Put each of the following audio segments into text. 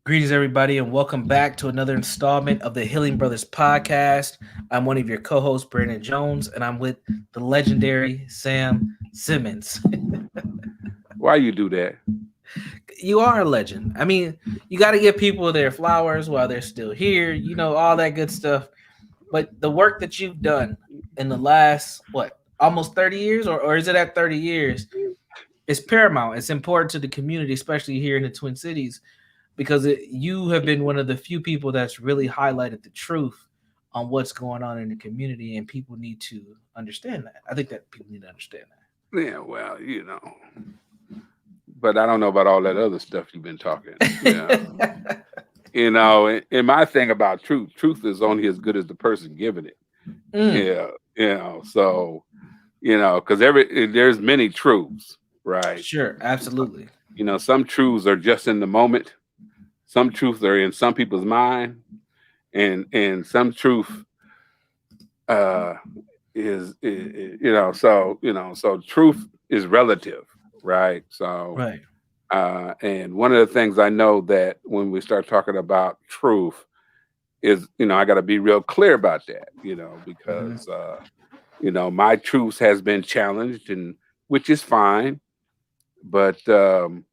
Greetings, everybody, and welcome back to another installment of the Healing Brothers podcast. I'm one of your co hosts, Brandon Jones, and I'm with the legendary Sam Simmons. Why you do that? You are a legend. I mean, you got to give people their flowers while they're still here, all that good stuff. But the work that you've done in the last, almost 30 years, or is it at 30 years, is paramount. It's important to the community, especially here in the Twin Cities because you have been one of the few people that's really highlighted the truth on what's going on in the community, and people need to understand that. I think that people need to understand Yeah, well, but I don't know about all that other stuff you've been talking. Yeah, that. and my thing about truth is only as good as the person giving it. Mm, Yeah, so because there's many truths, right? sure, absolutely. Some truths are just in the moment. Some truths are in some people's mind, and some truth uh so truth is relative, right? So Right. and one of the things I know that when we start talking about truth is, I got to be real clear about that, Hmm. because my truth has been challenged, and which is fine, but um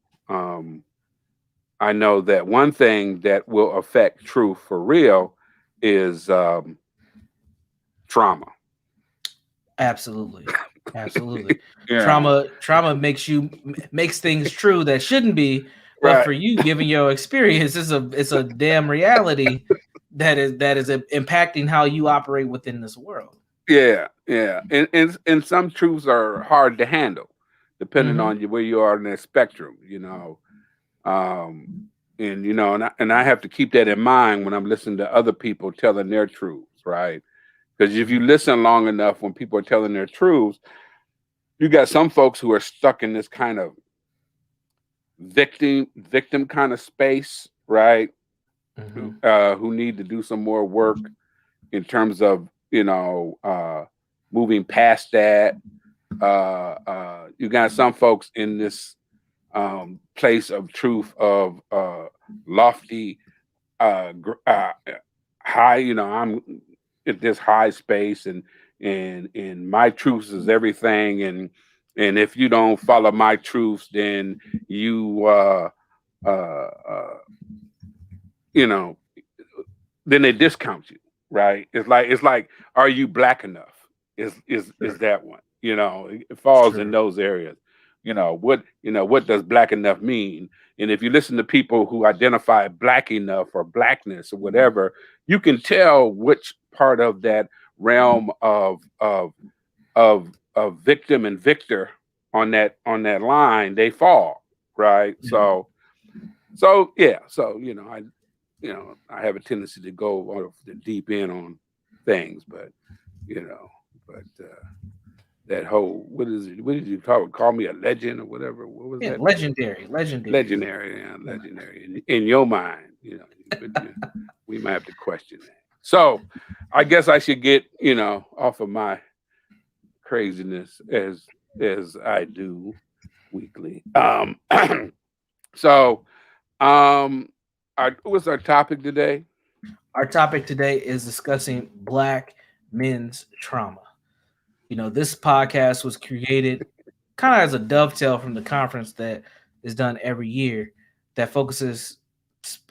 I know that one thing that will affect truth for real is trauma. Absolutely. Absolutely. Yeah, Trauma makes things true that shouldn't be, but right. for you, given your experience, it's a damn reality that is impacting how you operate within this world. Yeah, and some truths are hard to handle, depending Hmm. on where you are in that spectrum. Um, and I have to keep that in mind when I'm listening to other people telling their truths, right? Because if you listen long enough when people are telling their truths, you got some folks who are stuck in this kind of victim kind of space, right? Hmm. Who need to do some more work in terms of moving past that. You got some folks in this place of truth of lofty, high. I'm at this high space, and my truth is everything, and if you don't follow my truths, then you uh, you know then they discount you, right? It's like, are you black enough? Is Sure. that one? It falls in Sure. those areas. What does black enough mean? And if you listen to people who identify black enough or blackness or whatever, you can tell which part of that realm of victim and victor on that line they fall, right? Yeah. So yeah, I have a tendency to go off the deep end on things, but you know, but that whole, what is it? What did you call me a legend or whatever? What was Yeah. that? Legendary. Legendary. Legendary, yeah, Yeah. legendary in your mind, but we might have to question that. So I guess I should get off of my craziness as I do weekly. So what's our topic today? Our topic today is discussing Black men's trauma. This podcast was created kind of as a dovetail from the conference that is done every year that focuses,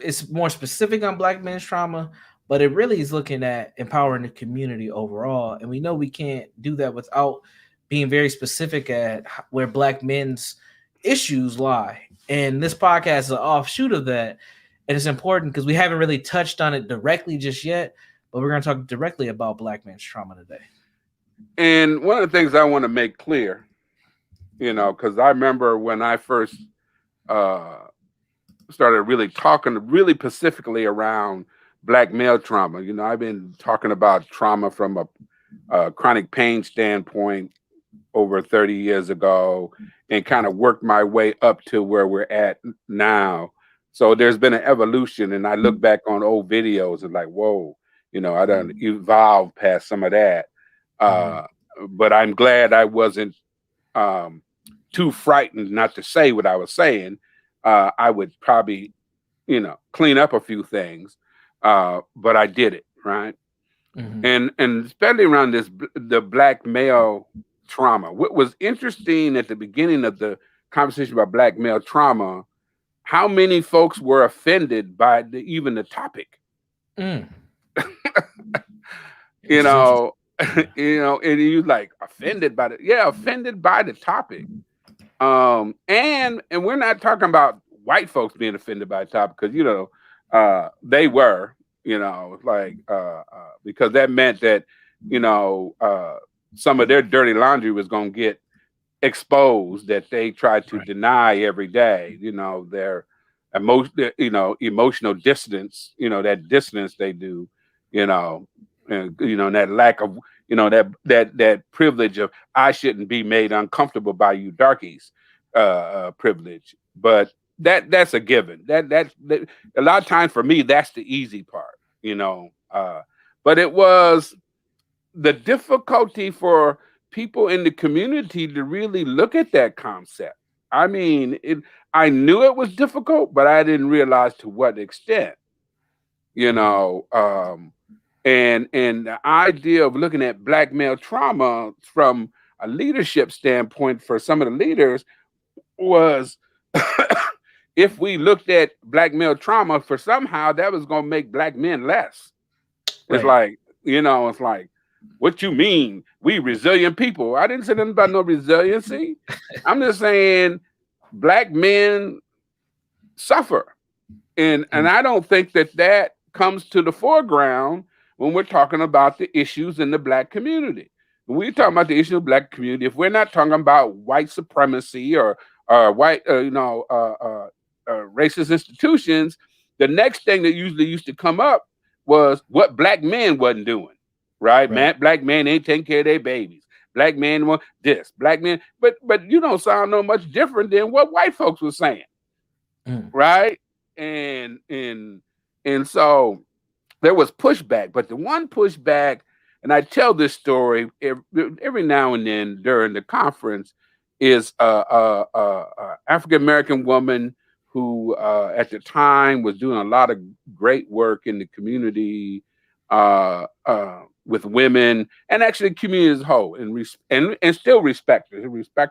it's more specific on Black men's trauma, but it really is looking at empowering the community overall. And we know we can't do that without being very specific at where Black men's issues lie. And this podcast is an offshoot of that. And it's important because we haven't really touched on it directly just yet, but we're going to talk directly about Black men's trauma today. And one of the things I want to make clear, because I remember when I first uh, started really talking really specifically around black male trauma. I've been talking about trauma from a chronic pain standpoint over 30 years ago, and kind of worked my way up to where we're at now. So there's been an evolution, and I look back on old videos and like, whoa, I done evolved past some of that. Mhm. Uh, but I'm glad I wasn't um, too frightened not to say what I was saying. I would probably clean up a few things, but I did it, right? Hmm. And especially around the black male trauma. What was interesting at the beginning of the conversation about black male trauma, how many folks were offended by even the topic, Mm. Which you is interesting. know, Yeah. and you like offended by the yeah, offended by the topic. And we're not talking about white folks being offended by the topic because they were, like because that meant that you know uh, some of their dirty laundry was going to get exposed that they try to Right. deny every day. Their emotional distance. That dissonance they do. You know, and that lack of that privilege of I shouldn't be made uncomfortable by you darkies privilege. But that's a given. That a lot of times for me that's the easy part. But it was the difficulty for people in the community to really look at that concept. I mean, I knew it was difficult, but I didn't realize to what extent. You Hmm. know, um, and the idea of looking at black male trauma from a leadership standpoint for some of the leaders was if we looked at black male trauma for somehow that was going to make black men less. It's Right. like, it's like, what you mean? We resilient people. I didn't say nothing about no resiliency. I'm just saying black men suffer. And Mm. I don't think that comes to the foreground when we're talking about the issues in the black community. When we're talking Right. about the issue of black community, if we're not talking about white supremacy or white racist institutions, the next thing that usually used to come up was what black men wasn't doing. Right, Right. man. Black men ain't taking care of their babies. Black men want this. Black men, but you don't sound no much different than what white folks were saying, Mm. right? And so there was pushback, but the one pushback, and I tell this story every now and then during the conference, is a African American woman who at the time was doing a lot of great work in the community with women and actually the community as a whole, and still respect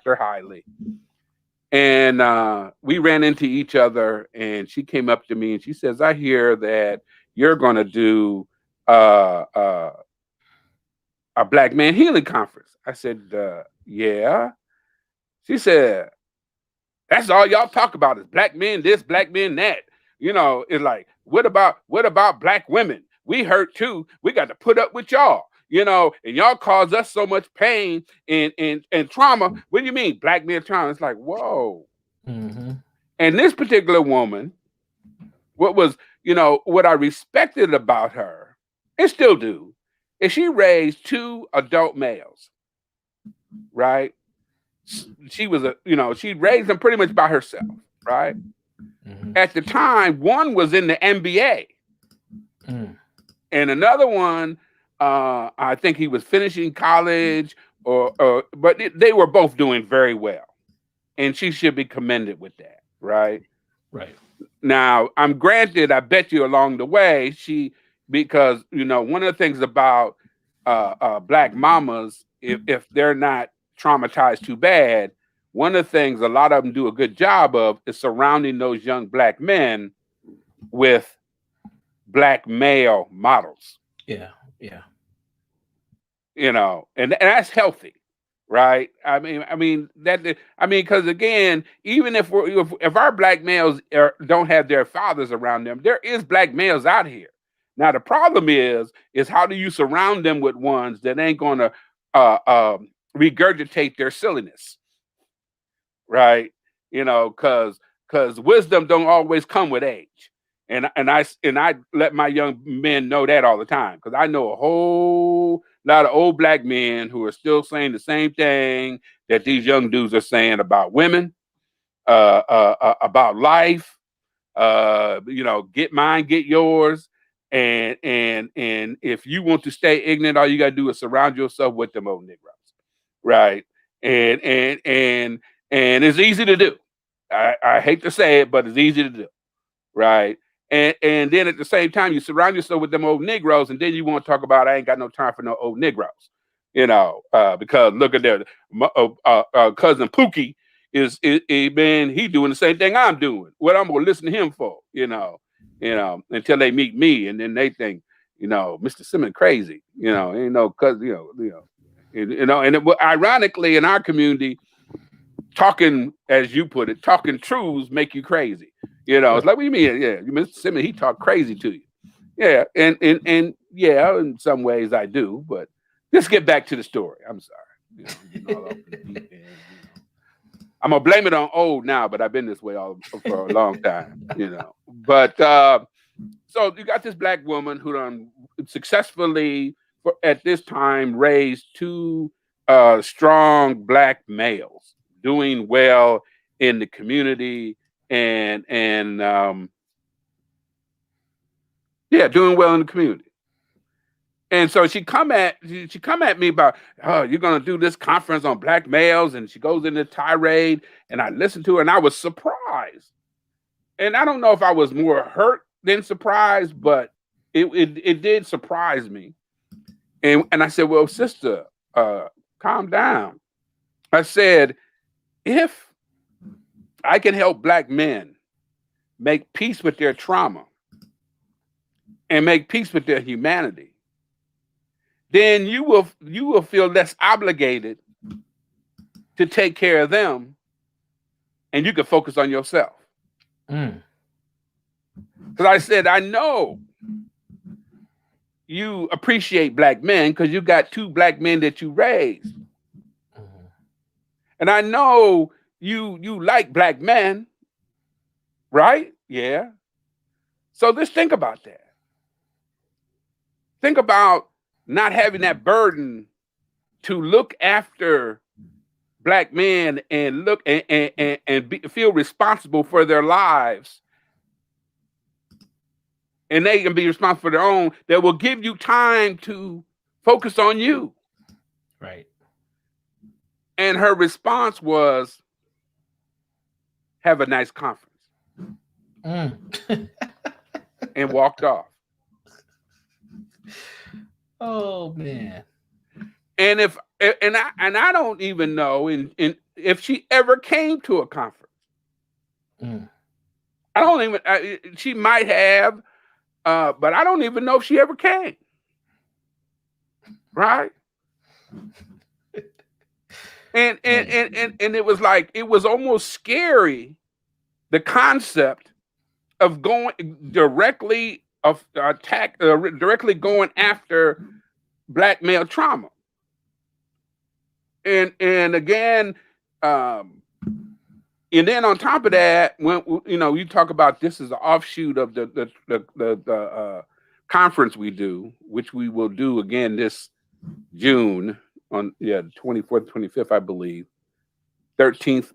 her highly. And we ran into each other, and she came up to me and she says, I hear that you're going to do uh, uh, a Black Man Healing Conference. I said, yeah. She said, that's all y'all talk about is black men this, black men that. It's like, what about black women? We hurt too. We got to put up with y'all. And y'all cause us so much pain and trauma. What do you mean, black men trauma? It's like, whoa. Hmm. And this particular woman, what I respected about her, and still do, is she raised two adult males, right? She was she raised them pretty much by herself, right? Hmm. At the time, one was in the NBA, Mm. and another one, I think he was finishing college, but they were both doing very well, and she should be commended with that, right? Right. Now, I'm granted, I bet you along the way, because one of the things about black mamas, if they're not traumatized too bad, one of the things a lot of them do a good job of is surrounding those young black men with black male models, Yeah. Yeah. and that's healthy, right? Because again, even if our black males don't have their fathers around them, there is black males out here. Now the problem is how do you surround them with ones that ain't gonna uh, um, regurgitate their silliness, right? Because wisdom don't always come with age, and I let my young men know that all the time because I know a whole lot of old black men who are still saying the same thing that these young dudes are saying about women, about life. Get mine, get yours. And if you want to stay ignorant, all you gotta do is surround yourself with them old Negroes, right? And it's easy to do. I hate to say it, but it's easy to do, right? And then at the same time, you surround yourself with them old Negroes, and then you want to talk about I ain't got no time for no old Negroes, because look at that, cousin Pookie man, he doing the same thing I'm doing. What I'm gonna listen to him for, until they meet me, and then they think, Mr. Simmons crazy, ain't no cousin, and ironically in our community, talking, as you put it, talking truths make you crazy. It's like, what do you mean? Yeah, Mr. Simmons, he talk crazy to you. Yeah, and yeah, in some ways I do, but let's get back to the story. I'm sorry. Getting all up in the deep end, I'm gonna blame it on old now, but I've been this way all for a long time, But so you got this black woman who done successfully, at this time, raised two strong black males, doing well in the community, and doing well in the community. And so she come at me about, oh, you're gonna do this conference on black males, and she goes into tirade, and I listened to her, and I was surprised. And I don't know if I was more hurt than surprised, but it did surprise me. And I said, well, sister, calm down. I said, if I can help black men make peace with their trauma and make peace with their humanity, then you will feel less obligated to take care of them, and you can focus on yourself. Because I said, I know you appreciate black men because you got two black men that you raised. And I know you like black men, right? Yeah. So let's think about that. Think about not having that burden to look after black men and look and feel responsible for their lives. And they can be responsible for their own, that will give you time to focus on you. Right. And her response was, have a nice conference. And walked off. Oh man. And I don't even know if she ever came to a conference. I don't even, she might have, but I don't even know if she ever came. Right? And it was like, it was almost scary, the concept of going directly directly going after black male trauma. And again, and then on top of that, when you talk about this is an offshoot of the conference we do, which we will do again this June on the 24th, 25th, I believe, 13th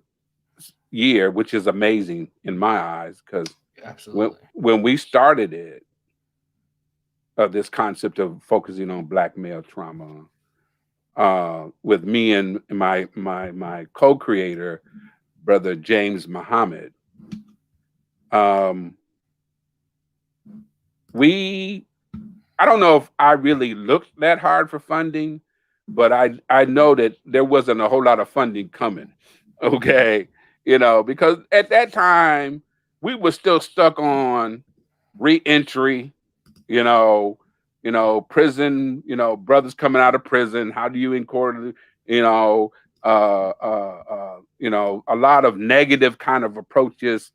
year, which is amazing in my eyes, because when we started it, this concept of focusing on black male trauma, with me and my co-creator, Brother James Muhammad, I don't know if I really looked that hard for funding, but I know that there wasn't a whole lot of funding coming. Okay. Because at that time we were still stuck on re-entry, prison, brothers coming out of prison. How do you incorporate, a lot of negative kind of approaches,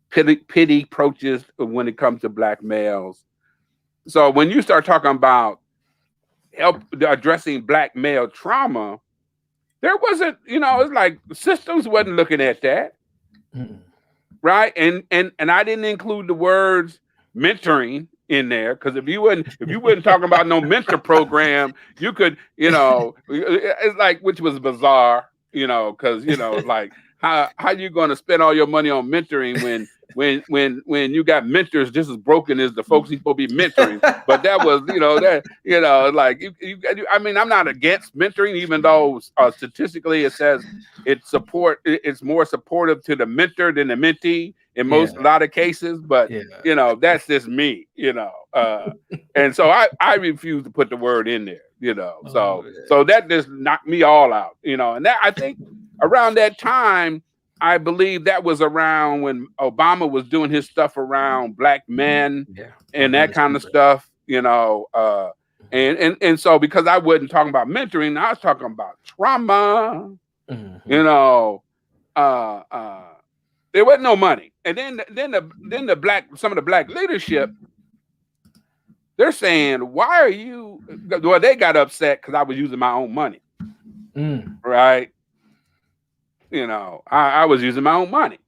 pity approaches when it comes to black males. So when you start talking about addressing black male trauma, there wasn't, it's like systems wasn't looking at that. Right. And I didn't include the words mentoring in there, because if you wasn't talking about no mentor program, you could, it's like, which was bizarre, because like how you going to spend all your money on mentoring when you got mentors just as broken as the folks you're supposed to be mentoring. But that was, like I mean, I'm not against mentoring, even though statistically it says it's more supportive to the mentor than the mentee. in Yeah. a lot of cases, but Yeah. that's just me, and so I refuse to put the word in there, Oh, so that just knocked me all out, and that I think around that time, I believe that was around when Obama was doing his stuff around black men yeah. and Black that men is kind of super. stuff, and so because I wasn't talking about mentoring, I was talking about trauma, you Mhm. know, uh, uh, there wasn't no money, and then the black some of the black leadership, they're saying, why are you? Well, they got upset because I was using my own money, Mm. right? I was using my own money,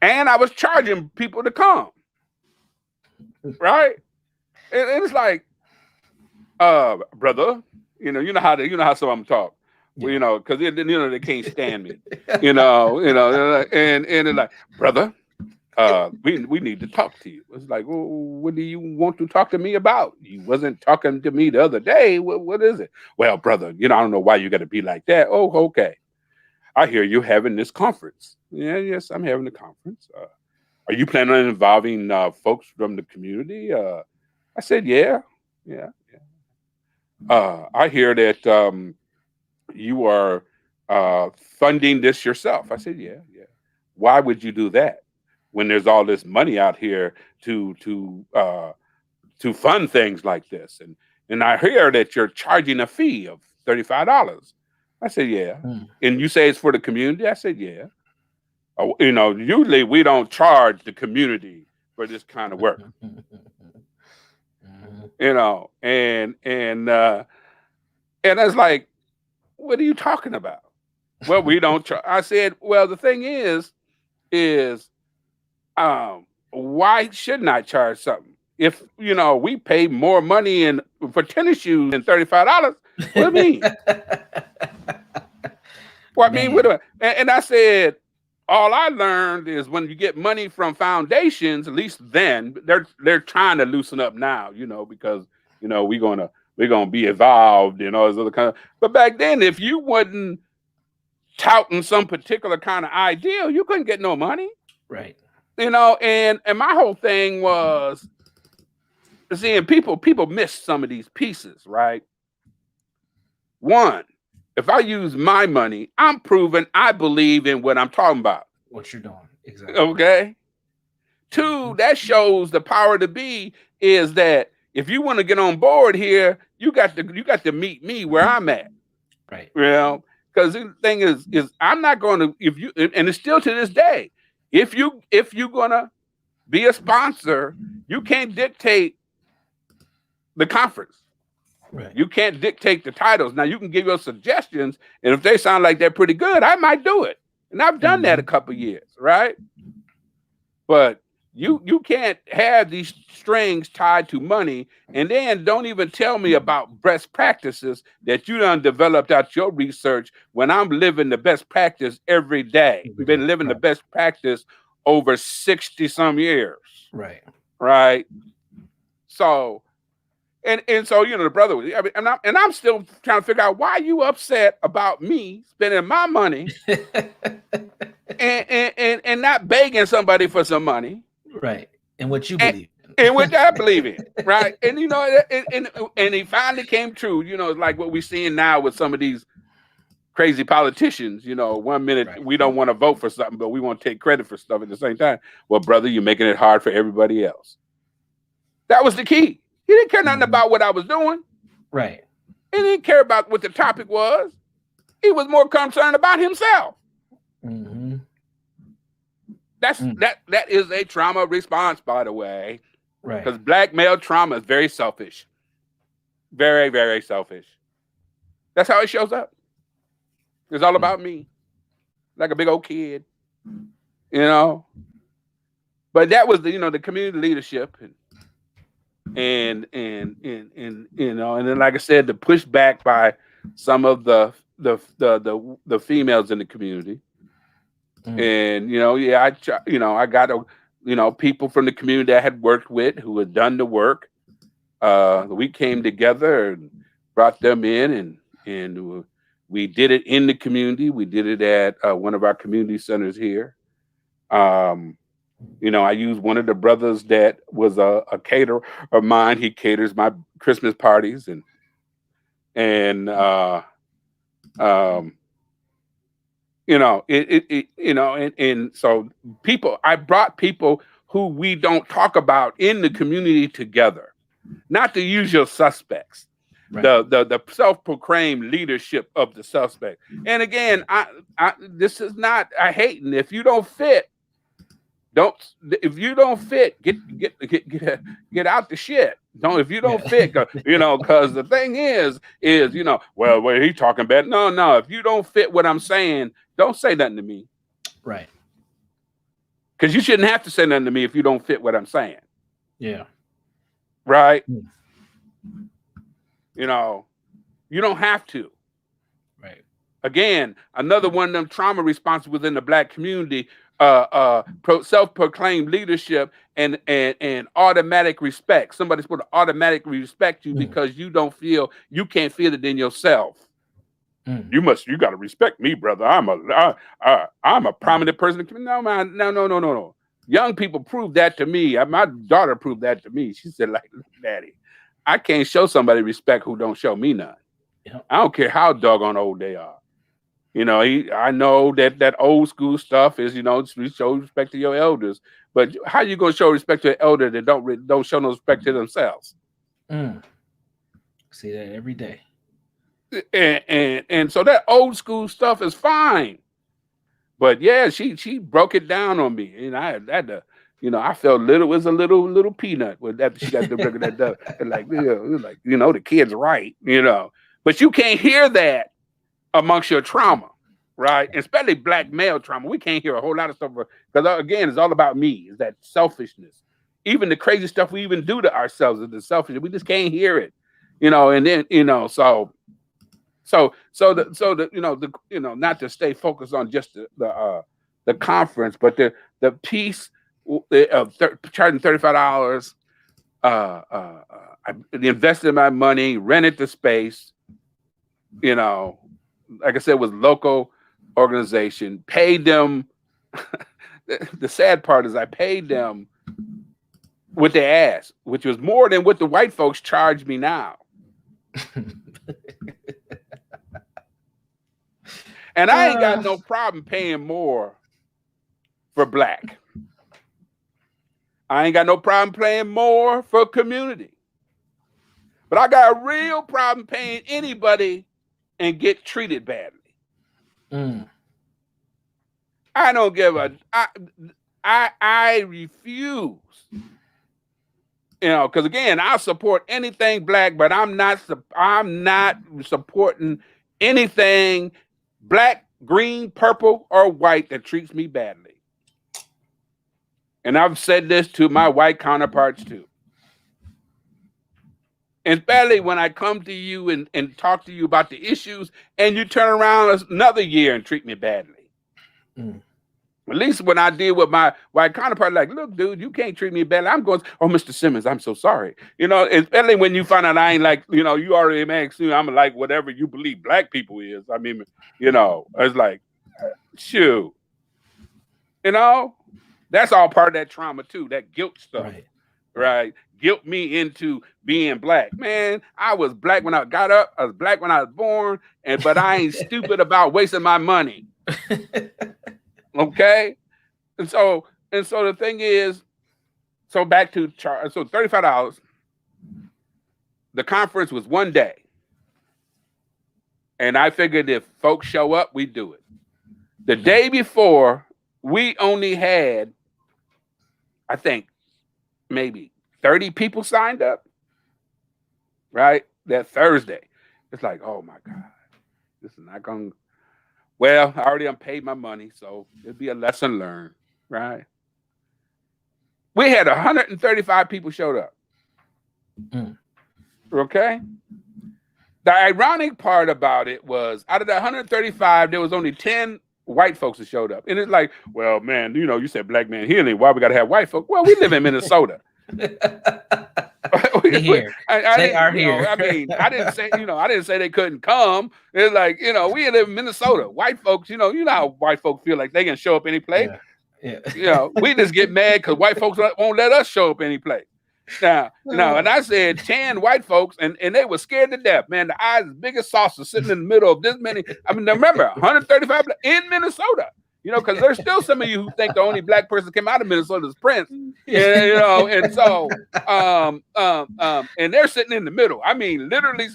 and I was charging people to come, right? And it's like, brother, you know how some of them talk, well, Yeah. because they can't stand me, and it's like, brother, we need to talk to you. It's like, well, what do you want to talk to me about? You wasn't talking to me the other day. What is it? Well, brother, I don't know why you got to be like that. Oh, okay. I hear you having this conference. Yeah, yes, I'm having a conference. Are you planning on involving folks from the community? I said, yeah, yeah, yeah. I hear that you are funding this yourself. I said, yeah, yeah. Why would you do that when there's all this money out here to fund things like this? And I hear that you're charging a fee of $35. I said, yeah. Mm. And you say it's for the community? I said, yeah. Usually we don't charge the community for this kind of work, Mhm. and it's like, what are you talking about? Well, we don't charge. I said, well, the thing is why shouldn't I charge something? If we pay more money for tennis shoes than $35, what do you mean? What I mean, Man, and I said, all I learned is when you get money from foundations, at least then they're trying to loosen up now, because we're gonna be evolved, as other kind of. But back then, if you wasn't touting some particular kind of ideal, you couldn't get no money, right. And my whole thing was seeing people miss some of these pieces, right? One, if I use my money, I'm proving I believe in what I'm talking about. What you're doing. Exactly. Okay. Two, Mhm. that shows the power to be is that if you want to get on board here, you got to meet me where I'm at. Right. Because the thing is I'm not going to if you and it's still to this day, if you're gonna be a sponsor, you can't dictate the conference. Right. You can't dictate the titles. Now you can give your suggestions, and if they sound like they're pretty good, I might do it. And I've done that a Mhm. couple years, right? But you can't have these strings tied to money, and then don't even tell me about best practices that you done developed out your research when I'm living the best practice every day. Every I've day. been living the Right. best practice over 60 some years, Right. right? So and so the brother was, I mean, and I'm still trying to figure out why you upset about me spending my money and not begging somebody for some money right. And what you and, believe and in. which I believe in, right? And and he finally came true. It's like what we're seeing now with some of these crazy politicians. One minute right. we don't want to vote for something, but we want to take credit for stuff at the same time. Well, brother, you're making it hard for everybody else. That was the key. He didn't care nothing Mhm. about what I was doing. Right. He didn't care about what the topic was. He was more concerned about himself. Hmm. That's Mm. that is a trauma response, by the way, Right. because black male trauma is very selfish, very very selfish. That's how it shows up. It's all Mm. about me, like a big old kid, you know. But that was the community leadership and then like I said, the pushback by some of the females in the community. Mm. And yeah, I got people from the community I had worked with who had done the work. We came together and brought them in, and we did it in the community. We did it at one of our community centers here. Um, I used one of the brothers that was a caterer of mine. He caters my Christmas parties, and um, and so I brought people who we don't talk about in the community together, not the usual suspects, Right. the self-proclaimed leadership of the suspect. And again, this is not I hating. If you don't fit, don't if you don't fit, get out the shit. Don't if you don't Yeah. fit, because the thing is well, what he talking about? No. If you don't fit what I'm saying, don't say nothing to me. Right. Because you shouldn't have to say nothing to me if you don't fit what I'm saying. Yeah. Right? Mm. You don't have to. Right. Again, another one of them trauma responses within the Black community, self-proclaimed leadership and automatic respect. Somebody's supposed to automatically respect you because you can't feel it in yourself. Mm. You got to respect me, brother. I'm a prominent person. No, man, no. Young people prove that to me. My daughter proved that to me. She said, like, Daddy, I can't show somebody respect who don't show me none. Yep. I don't care how doggone old they are. I know that old school stuff is, show respect to your elders. But how you gonna show respect to an elder that don't show no respect to themselves? Mm. See that every day. And so that old school stuff is fine. But yeah, she broke it down on me, and I had to, I felt it was a little peanut with that. She got the record that does, and like, it was like, the kid's right, but you can't hear that amongst your trauma, right? Especially Black male trauma. We can't hear a whole lot of stuff because again, it's all about me. It's that selfishness. Even the crazy stuff we even do to ourselves is the selfishness. We just can't hear it, and then not to stay focused on just the conference, but the piece of charging $35. I invested my money, rented the space. Like I said, it was local organization. Paid them. The sad part is I paid them with their ass, which was more than what the white folks charge me now. And I ain't got no problem paying more for Black. I ain't got no problem paying more for community. But I got a real problem paying anybody and get treated badly. I don't give a. I refuse. Because again, I support anything Black, but I'm not supporting anything Black, green, purple, or white that treats me badly. And I've said this to my white counterparts too. Especially when I come to you and talk to you about the issues, and you turn around another year and treat me badly. At least when I deal with my white counterpart, like, look, dude, you can't treat me badly. I'm going, oh, Mr. Simmons, I'm so sorry. Especially when you find out I ain't like, you already asked me, I'm like whatever you believe Black people is. I mean, it's like, shoot. That's all part of that trauma too, that guilt stuff. Right? Guilt me into being Black. Man, I was Black when I got up. I was Black when I was born, but I ain't stupid about wasting my money. Okay? And so the thing is, so back to charge. So $35. The conference was one day. And I figured if folks show up, we do it. The day before, we only had, I think, maybe 30 people signed up. Right? That Thursday. It's like, oh my God. This is not going to. Well, I already paid my money, so it'll be a lesson learned, right? We had 135 people showed up. Okay? The ironic part about it was out of the 135, there was only 10 white folks that showed up. And it's like, well, man, you said Black man healing. Why we got to have white folks? Well, we live in Minnesota. Here. They are here. I didn't say they couldn't come. It's like, we live in Minnesota. White folks, you know how white folks feel like they can show up any place. Yeah. You know, we just get mad because white folks won't let us show up any place. Now, and I said 10 white folks, and they were scared to death. Man, the eyes as big as saucers sitting in the middle of this many. I mean, remember, 135 in Minnesota. You know, because there's still some of you who think the only black person came out of Minnesota is Prince. And, you know, and so and they're sitting in the middle. I mean, literally,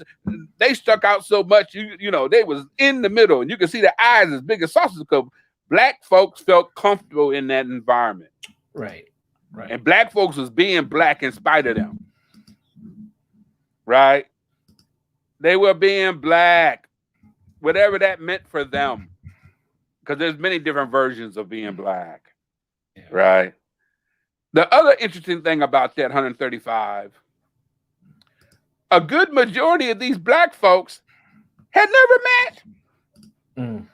they stuck out so much. You know, they was in the middle, and you can see the eyes as big as saucers because black folks felt comfortable in that environment. Right. Right. And black folks was being black in spite of them. Right? They were being black, whatever that meant for them. Because there's many different versions of being black. Yeah. Right? The other interesting thing about that 135, a good majority of these black folks had never met.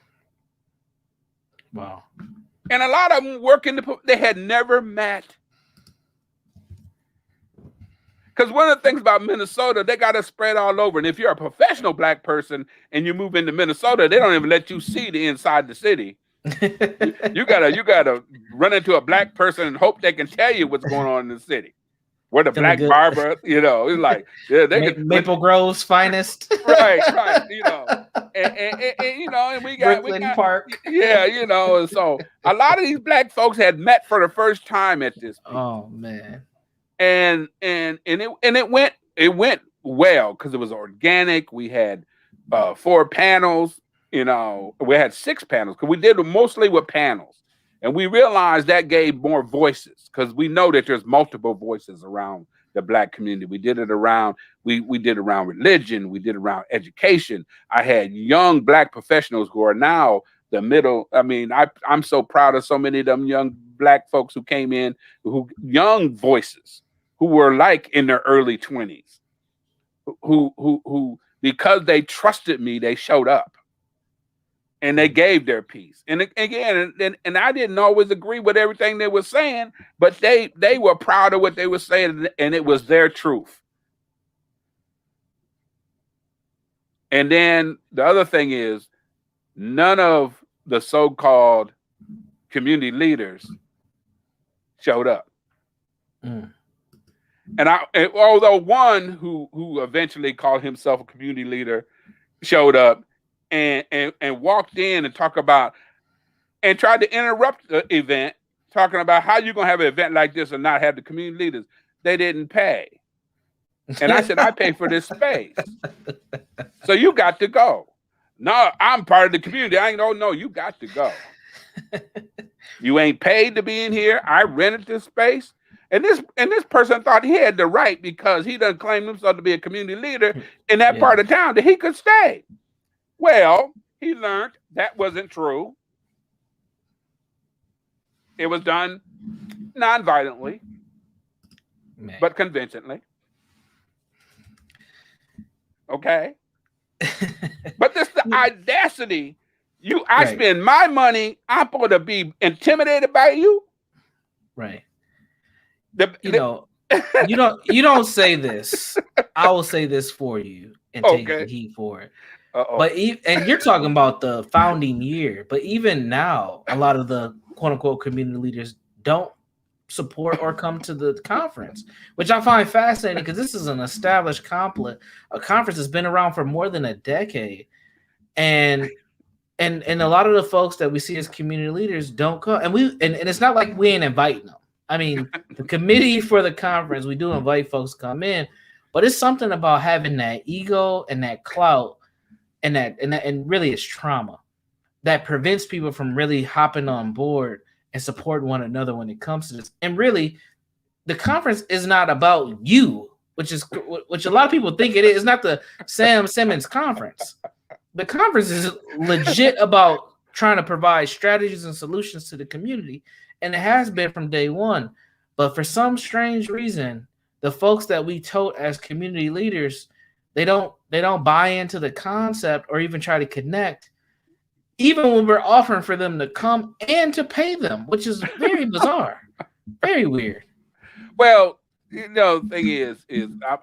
Wow. And a lot of them they had never met. Because one of the things about Minnesota, they got to spread all over. And if you're a professional black person and you move into Minnesota, they don't even let you see the inside the city. you gotta run into a black person and hope they can tell you what's going on in the city. Where the black barber, you know, it's like Maple Grove's finest. right, you know, and you know, and we got Park. Yeah, you know, and so a lot of these black folks had met for the first time at this piece. Oh man. And it went well because it was organic. We had 4 panels, you know, we had 6 panels because we did it mostly with panels. And we realized that gave more voices because we know that there's multiple voices around the black community. We did it around, we did around religion, we did around education. I had young black professionals who are now the middle. I mean, I'm so proud of so many of them young black folks who came in, young voices who were like in their early 20s, who because they trusted me, they showed up. And they gave their piece. And again, and I didn't always agree with everything they were saying, but they were proud of what they were saying, and it was their truth. And then the other thing is, none of the so-called community leaders showed up. And although one who eventually called himself a community leader showed up, and walked in and talked about and tried to interrupt the event, talking about how you gonna have an event like this and not have the community leaders. They didn't pay. And I said, I pay for this space. So you got to go. No, I'm part of the community. I ain't no, you got to go. You ain't paid to be in here. I rented this space. And this person thought he had the right because he doesn't claim himself to be a community leader in that part of town that he could stay. Well, he learned that wasn't true. It was done non-violently, but convincingly. Okay? But this the audacity. I spend my money, I'm supposed to be intimidated by you? Right. You don't say this. I will say this for you and take the heat for it. But and you're talking about the founding year, but even now, a lot of the quote unquote community leaders don't support or come to the conference, which I find fascinating because this is an established conference that's been around for more than a decade, and a lot of the folks that we see as community leaders don't come, and it's not like we ain't inviting them. I mean, the committee for the conference, we do invite folks to come in, but it's something about having that ego and that clout. And really it's trauma that prevents people from really hopping on board and supporting one another when it comes to this. And really, the conference is not about you, which a lot of people think it is. It's not the Sam Simmons conference. The conference is legit about trying to provide strategies and solutions to the community, and it has been from day one. But for some strange reason, the folks that we tote as community leaders, they don't buy into the concept or even try to connect, even when we're offering for them to come and to pay them, which is very bizarre, very weird. Well, the thing is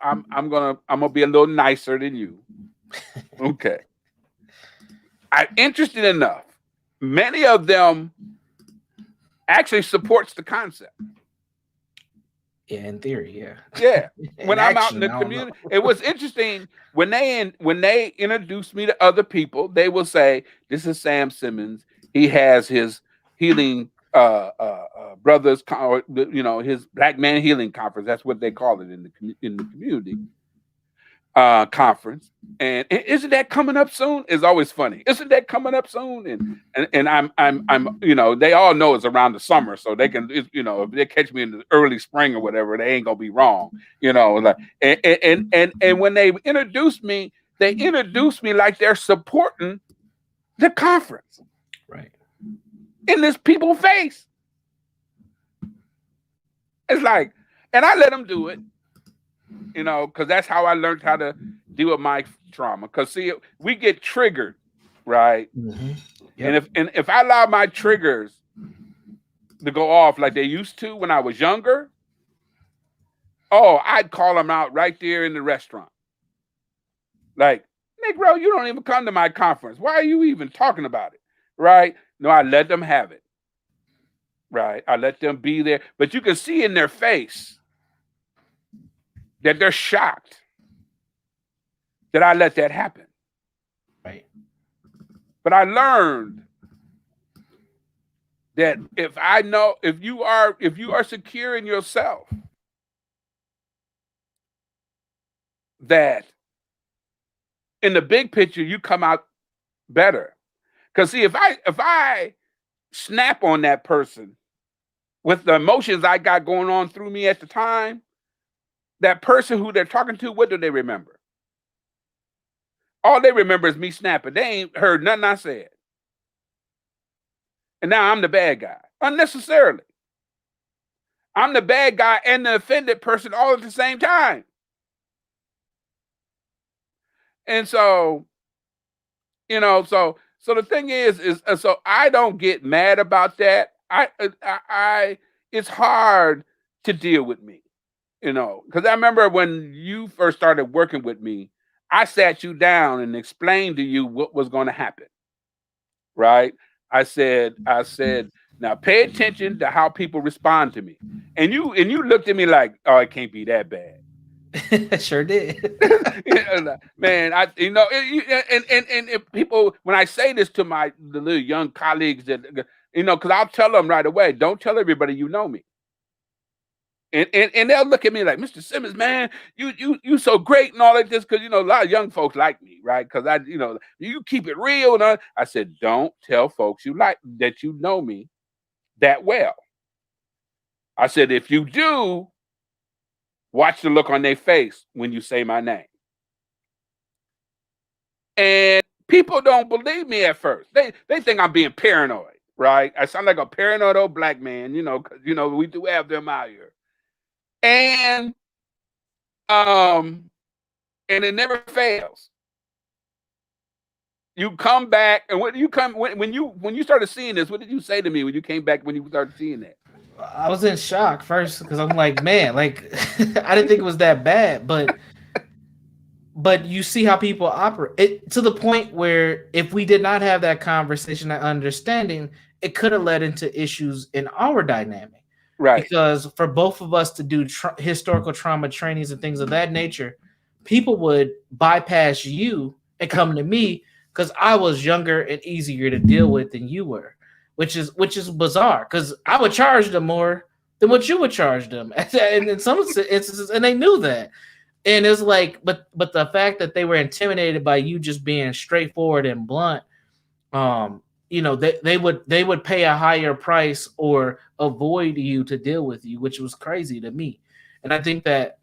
I'm gonna be a little nicer than you. Okay. I'm interested enough. Many of them actually supports the concept. Yeah, in theory, yeah. Yeah. In When I'm out in action, the I don't know. community, it was interesting when they introduced me to other people. They will say, "This is Sam Simmons. He has his healing brothers, his Black Man Healing Conference. That's what they call it in the community conference. And isn't that coming up soon? It's always funny. Isn't that coming up soon? And I'm they all know it's around the summer, so they can if they catch me in the early spring or whatever, they ain't gonna be wrong. Like and when they introduced me like they're supporting the conference Right. in this people's face. It's like, and I let them do it, because that's how I learned how to deal with my trauma. Because see, we get triggered, right? Mm-hmm. Yep. And if I allow my triggers to go off like they used to when I was younger, oh, I'd call them out right there in the restaurant. Like, Negro, you don't even come to my conference. Why are you even talking about it? Right? No, I let them have it. Right? I let them be there. But you can see in their face that they're shocked that I let that happen. Right. But I learned that if you are secure in yourself, that in the big picture you come out better. Because see, if I snap on that person with the emotions I got going on through me at the time, that person who they're talking to, what do they remember? All they remember is me snapping. They ain't heard nothing I said. And now I'm the bad guy, unnecessarily. I'm the bad guy and the offended person all at the same time. And so, so the thing is so I don't get mad about that. It's hard to deal with me, because I remember when you first started working with me, I sat you down and explained to you what was going to happen. Right? I said, now pay attention to how people respond to me. And you looked at me like, oh, it can't be that bad. Sure did. Man, and if people, when I say this to the little young colleagues that because I'll tell them right away, don't tell everybody you know me. And they'll look at me like, Mr. Simmons, man, you so great and all like this, because a lot of young folks like me, right? Because you keep it real. And I said, don't tell folks that you know me that well. I said, if you do, watch the look on their face when you say my name. And people don't believe me at first. They think I'm being paranoid, right? I sound like a paranoid old black man, because we do have them out here. And it never fails. You come back, and when you started seeing this, what did you say to me when you came back when you started seeing that? I was in shock first because I'm like, man, like I didn't think it was that bad, but you see how people operate it to the point where if we did not have that conversation and understanding, it could have led into issues in our dynamic. Right. Because for both of us to do historical trauma trainings and things of that nature, people would bypass you and come to me because I was younger and easier to deal with than you were, which is bizarre because I would charge them more than what you would charge them, and in some instances, and they knew that. And it's like, but the fact that they were intimidated by you just being straightforward and blunt, they would pay a higher price or avoid you to deal with you, which was crazy to me. And I think that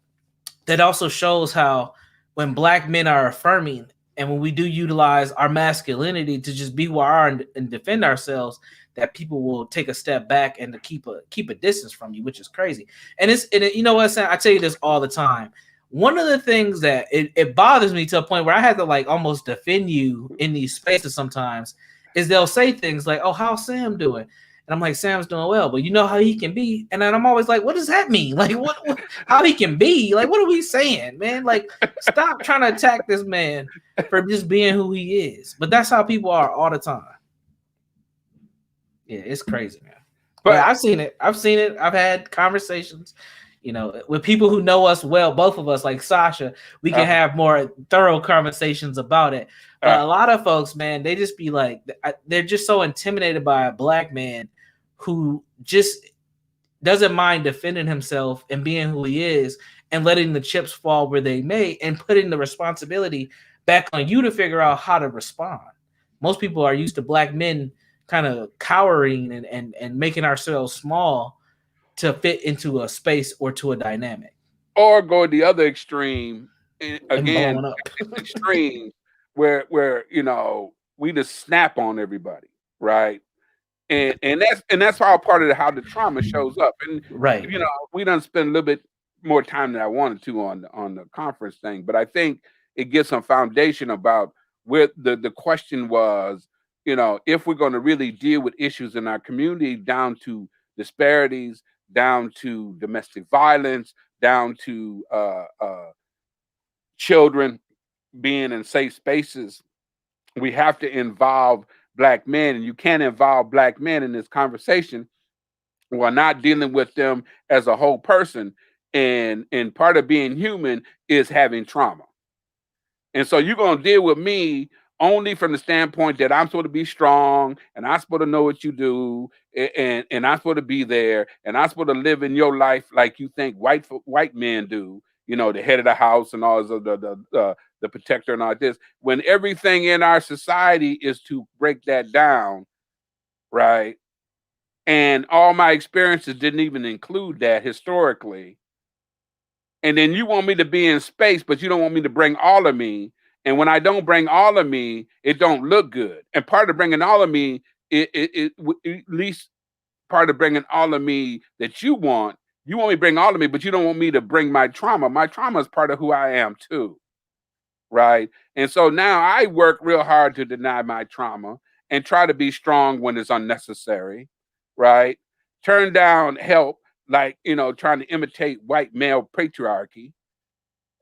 also shows how when black men are affirming and when we do utilize our masculinity to just be who we are and defend ourselves, that people will take a step back and to keep a distance from you, which is crazy. And you know what, Sam? I tell you this all the time. One of the things that it bothers me to a point where I had to like almost defend you in these spaces sometimes is they'll say things like, "Oh, how's Sam doing?" And I'm like, "Sam's doing well, but you know how he can be." And then I'm always like, "What does that mean? Like, what how he can be? Like, what are we saying, man? Like, stop trying to attack this man for just being who he is." But that's how people are all the time. Yeah, it's crazy, man. Yeah, But I've seen it. I've seen it. I've had conversations, with people who know us well, both of us, like Sasha. We can uh, have more thorough conversations about it. But uh, a lot of folks, man, they just be like, they're just so intimidated by a black man who just doesn't mind defending himself and being who he is and letting the chips fall where they may and putting the responsibility back on you to figure out how to respond. Most people are used to black men kind of cowering and making ourselves small to fit into a space or to a dynamic or go the other extreme. And and again, blowing up. it's extreme where we just snap on everybody, right? And that's all part of how the trauma shows up. And Right. we done spend a little bit more time than I wanted to on the conference thing, but I think it gives some foundation about where the question was, if we're going to really deal with issues in our community, down to disparities, down to domestic violence, down to children being in safe spaces, we have to involve black men, and you can't involve black men in this conversation while not dealing with them as a whole person. And part of being human is having trauma. And so you're gonna deal with me only from the standpoint that I'm supposed to be strong and I'm supposed to know what you do, and I'm supposed to be there, and I'm supposed to live in your life like you think white men do, the head of the house and all this, the protector and all this, when everything in our society is to break that down, right? And all my experiences didn't even include that historically. And then you want me to be in space, but you don't want me to bring all of me. And when I don't bring all of me, it don't look good. And part of bringing all of me, at least part of bringing all of me that you want me to bring all of me, but you don't want me to bring my trauma. My trauma is part of who I am too, right? And so now I work real hard to deny my trauma and try to be strong when it's unnecessary, right? Turn down help, like, trying to imitate white male patriarchy,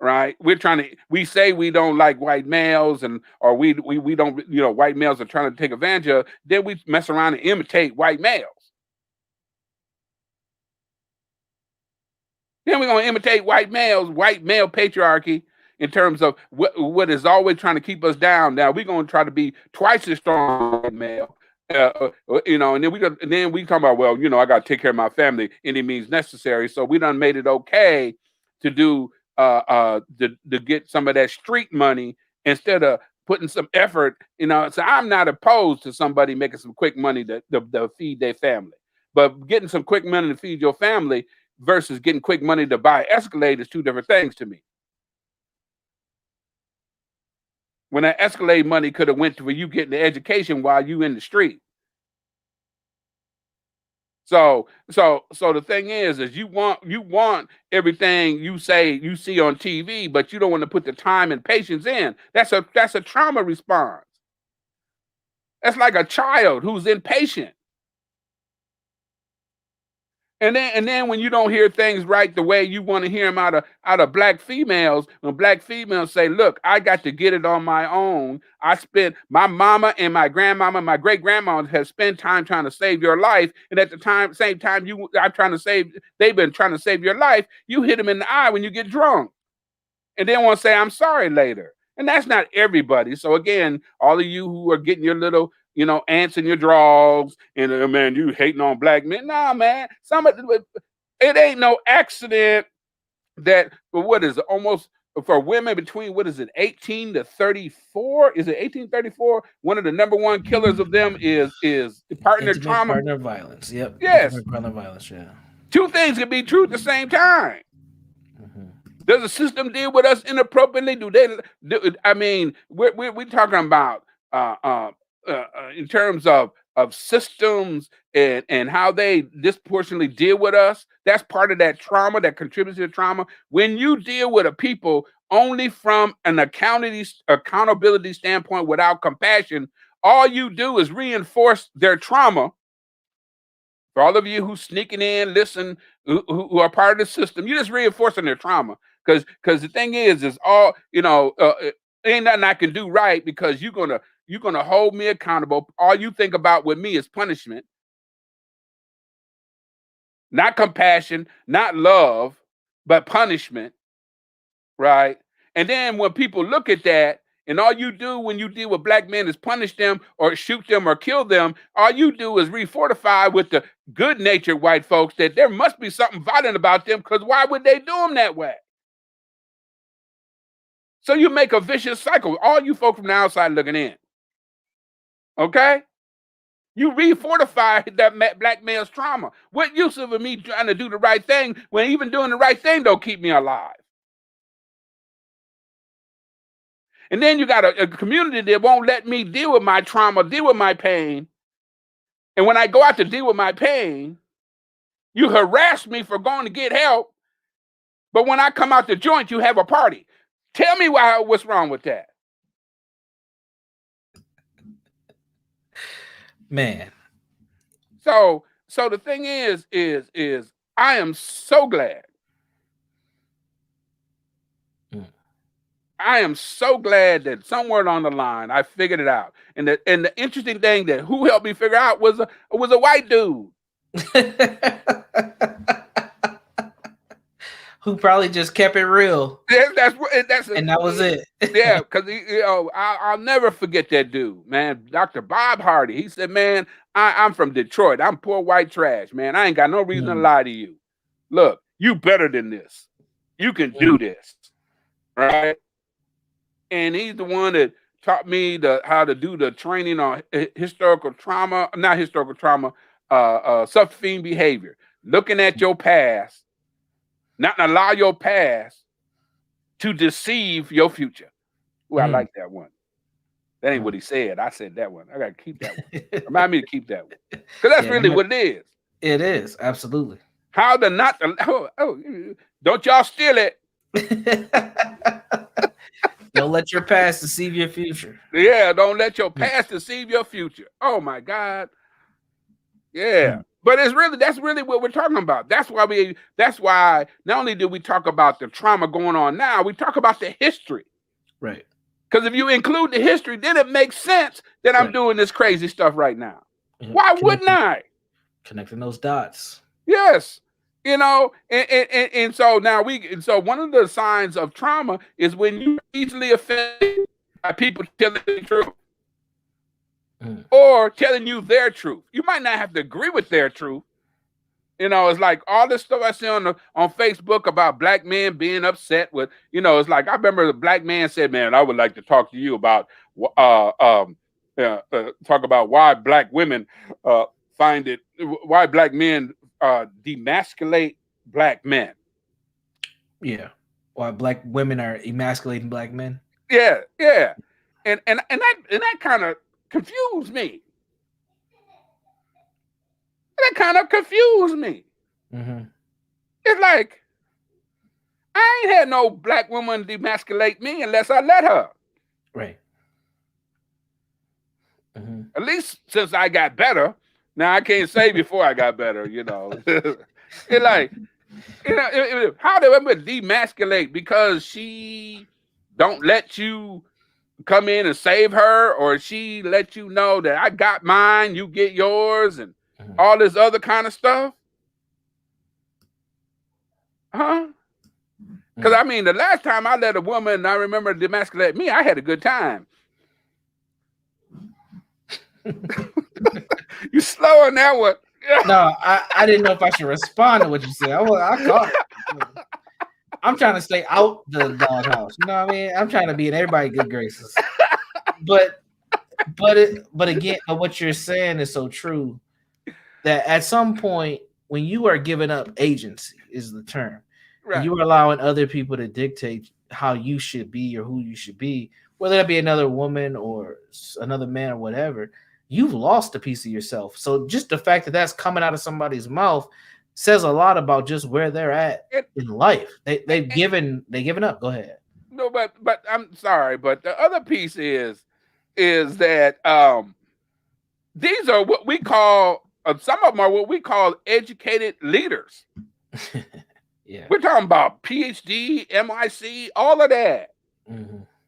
right? We say we don't like white males, and or we don't, white males are trying to take advantage of, then we mess around and imitate white males. Then we're gonna imitate white males, white male patriarchy, in terms of what is always trying to keep us down. Now we're gonna try to be twice as strong as white male. And then we talk about, well, I got to take care of my family any means necessary. So we done made it okay to do to get some of that street money instead of putting some effort. So I'm not opposed to somebody making some quick money to feed their family, but getting some quick money to feed your family versus getting quick money to buy Escalade is two different things to me. When that Escalade money could have went to you getting the education while you in the street. So the thing is you want everything you say you see on TV, but you don't want to put the time and patience in. That's a trauma response. That's like a child who's impatient. And then when you don't hear things right the way you want to hear them out of black females, when black females say, "Look, I got to get it on my own. I spent my mama and my grandmama, my great grandma have spent time trying to save your life, and at the same time they've been trying to save your life. You hit them in the eye when you get drunk, and then want to say I'm sorry later." And that's not everybody. So again, all of you who are getting your little, ants in your drawers, and man, you hating on black men. Nah, man, it ain't no accident that, what is it, almost for women between, what is it, 18 to 34? Is it 1834? One of the number one killers of them is partner Intimate trauma. partner violence. Yep. Yes, Intimate partner violence. Yeah. two things can be true at the same time. Hmm. Does the system deal with us inappropriately? I mean, we're talking about uh, uh, in terms of systems and how they disproportionately deal with us. That's part of that trauma that contributes to the trauma. When you deal with a people only from an accountability standpoint without compassion, all you do is reinforce their trauma. For all of you who sneaking in, listen, who are part of the system, you're just reinforcing their trauma. Because the thing is all, ain't nothing I can do right, because you're gonna hold me accountable. All you think about with me is punishment. not compassion, not love, but punishment, right? And then when people look at that, and all you do when you deal with black men is punish them or shoot them or kill them, all you do is re-fortify with the good-natured white folks that there must be something violent about them, because why would they do them that way? So you make a vicious cycle, all you folks from the outside looking in. Okay? You re-fortify that black male's trauma. What use of me trying to do the right thing when even doing the right thing don't keep me alive? And then you got a community that won't let me deal with my trauma, deal with my pain. And when I go out to deal with my pain, you harass me for going to get help. But when I come out the joint, you have a party. Tell me what's wrong with that? Man. So the thing is I am so glad. I am so glad that somewhere along the line I figured it out. And the interesting thing that who helped me figure out was a white dude. Who probably just kept it real. And that was it. Yeah, because I'll never forget that dude, man. Dr. Bob Hardy. He said, "Man, I'm from Detroit. I'm poor white trash, man. I ain't got no reason to lie to you. Look, you better than this. You can do this, right?" And he's the one that taught me how to do the training on historical trauma, not historical trauma, self-defeating behavior. Looking at your past, not allow your past to deceive your future. Ooh, I like that one. That ain't what he said. I said that one. I got to keep that one. Remind me to keep that one. Because that's really what it is. It is, absolutely. How to not, don't y'all steal it. Don't let your past deceive your future. Yeah, don't let your past deceive your future. Oh my God. Yeah. But that's really what we're talking about. That's why not only do we talk about the trauma going on now, we talk about the history. Right. Because if you include the history, then it makes sense that I'm doing this crazy stuff right now. Why wouldn't I? Connecting those dots. Yes. And so now so one of the signs of trauma is when you're easily offended by people telling the truth or telling you their truth. You might not have to agree with their truth. It's like all this stuff I see on Facebook about black men being upset with, it's like I remember the black man said, "Man, I would like to talk to you about talk about why black women why black men demasculate black men." Yeah. Why black women are emasculating black men. Yeah. And that kind of confused me. It's like, I ain't had no black woman demasculate me unless I let her. Right. At least since I got better. Now I can't say before I got better, It's like, how do women demasculate because she don't let you come in and save her, or she let you know that I got mine, you get yours, and all this other kind of stuff? Huh? Because I mean, the last time I let a woman, I remember, demasculate me, I had a good time. You slow on that one. No, I didn't know if I should respond to what you said. I caught it. I'm trying to stay out the doghouse. You know what I mean? I'm trying to be in everybody's good graces. But again, what you're saying is so true that at some point when you are giving up agency is the term. Right. You are allowing other people to dictate how you should be or who you should be, whether that be another woman or another man or whatever. You've lost a piece of yourself. So just the fact that that's coming out of somebody's mouth says a lot about just where they're at in life. They've given up. Go ahead. No, but I'm sorry, but the other piece is that these are what we call some of them are what we call educated leaders. Yeah, we're talking about PhD, MIC, all of that,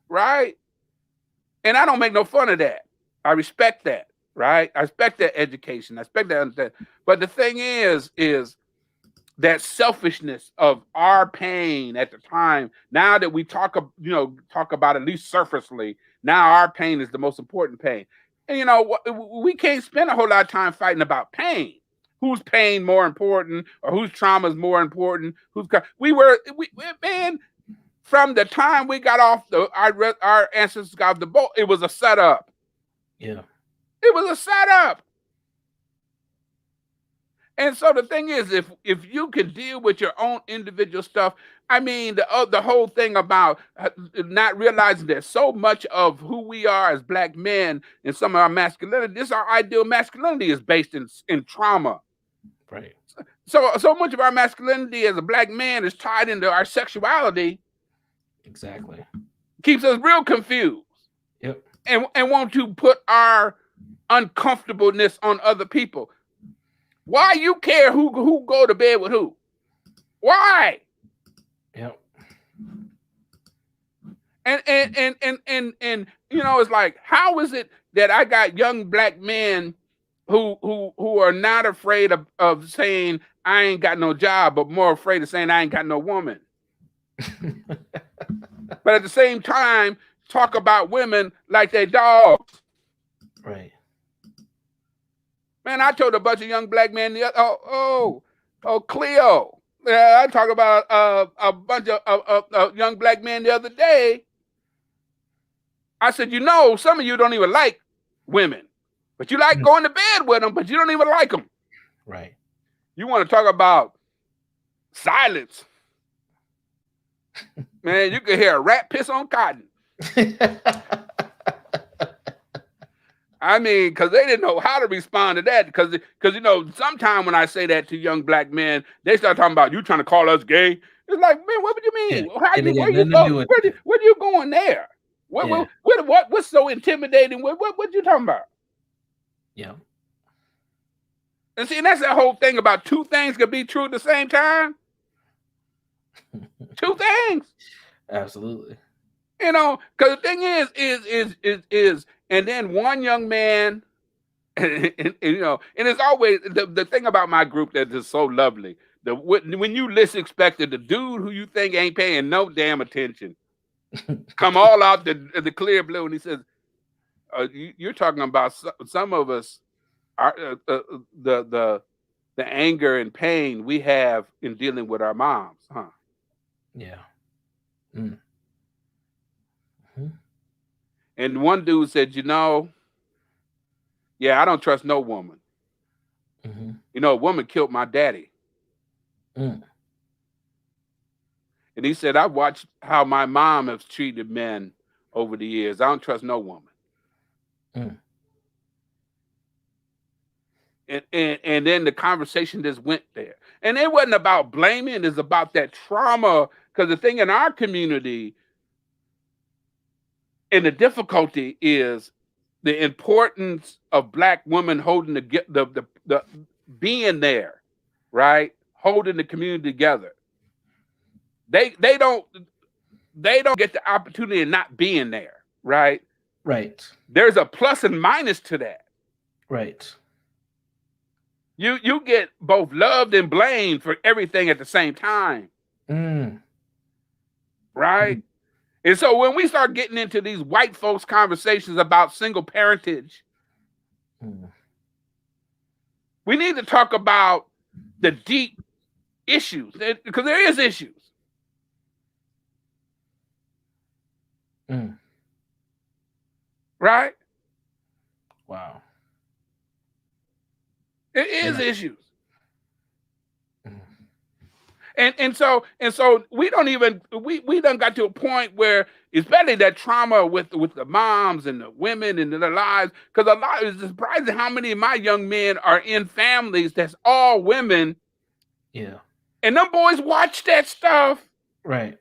right? And I don't make no fun of that. I respect that, right? I respect that education. I respect that. But the thing is that selfishness of our pain at the time. Now that we talk about, at least surfacely, now our pain is the most important pain. And we can't spend a whole lot of time fighting about pain. Whose pain more important, or whose trauma is more important? Man, from the time we got off our ancestors got off the boat, it was a setup. Yeah. It was a setup. And so the thing is, if you can deal with your own individual stuff, I mean, the whole thing about not realizing that so much of who we are as Black men and some of our masculinity, our ideal masculinity is based in trauma. Right. So much of our masculinity as a Black man is tied into our sexuality. Exactly. Keeps us real confused. Yep. And want to put our uncomfortableness on other people. Why you care who go to bed with who? Why? Yep. And it's like, how is it that I got young Black men who are not afraid of saying I ain't got no job, but more afraid of saying I ain't got no woman? But at the same time, talk about women like they dogs. Right. Man, I told a bunch of young Black men Cleo. Yeah, I talked about a bunch of young Black men the other day. I said, some of you don't even like women, but you like going to bed with them, but you don't even like them. Right. You want to talk about silence. Man, you can hear a rat piss on cotton. I mean, because they didn't know how to respond to that. Because sometimes when I say that to young Black men, they start talking about, you trying to call us gay. It's like, man, what would you mean? Yeah. Where you going there? What's so intimidating? What you talking about? Yeah. And see, that's that whole thing about two things could be true at the same time. Two things. Absolutely. Because the thing is, and then one young man, and it's always the thing about my group that is so lovely. When you least expect it, the dude who you think ain't paying no damn attention, come all out the clear blue, and he says, "You're talking about some of us, the anger and pain we have in dealing with our moms, huh?" Yeah. Mm. Mm-hmm. And one dude said, yeah, I don't trust no woman. Mm-hmm. A woman killed my daddy. Mm. And he said, I've watched how my mom has treated men over the years. I don't trust no woman. Mm. And then the conversation just went there. And it wasn't about blaming, it's about that trauma. Because the thing in our community and the difficulty is the importance of Black women holding the being there, right? Holding the community together. They don't get the opportunity of not being there, right? Right. There's a plus and minus to that. Right. You get both loved and blamed for everything at the same time. Mm. Right? And so when we start getting into these white folks conversations about single parentage, we need to talk about the deep issues, because there is issues. Right? Wow. It is issues. And so we don't even we done got to a point where, especially that trauma with the moms and the women and their lives, because a lot, it's surprising how many of my young men are in families that's all women. Yeah. And them boys watch that stuff. Right.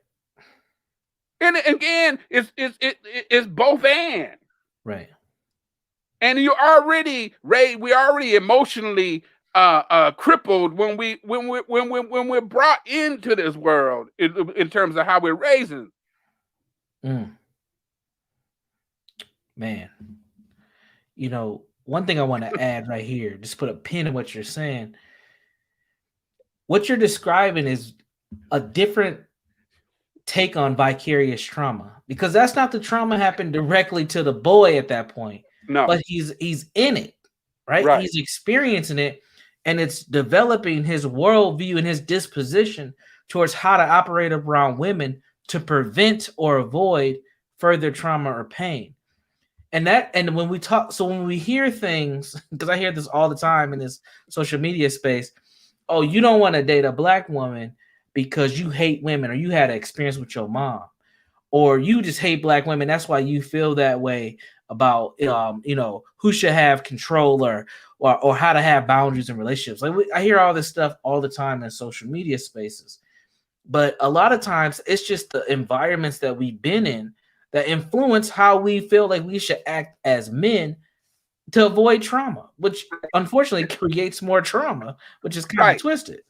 And again, it's both and. Right. And we already emotionally crippled when we're brought into this world in terms of how we're raising. Man, one thing I want to add right here, just put a pin in what you're saying. what you're describing is a different take on vicarious trauma, because that's not the trauma happened directly to the boy at that point, No, but he's in it, right? right, He's experiencing it, and it's developing his worldview and his disposition towards how to operate around women to prevent or avoid further trauma or pain. And when we talk, so when we hear things, because I hear this all the time in this social media space, oh, you don't want to date a black woman because you hate women, or you had an experience with your mom, or you just hate black women. That's why you feel that way about who should have control, or how to have boundaries in relationships. I hear all this stuff all the time in social media spaces, but a lot of times it's just the environments that we've been in that influence how we feel like we should act as men to avoid trauma, which unfortunately creates more trauma, which is kind of right. twisted.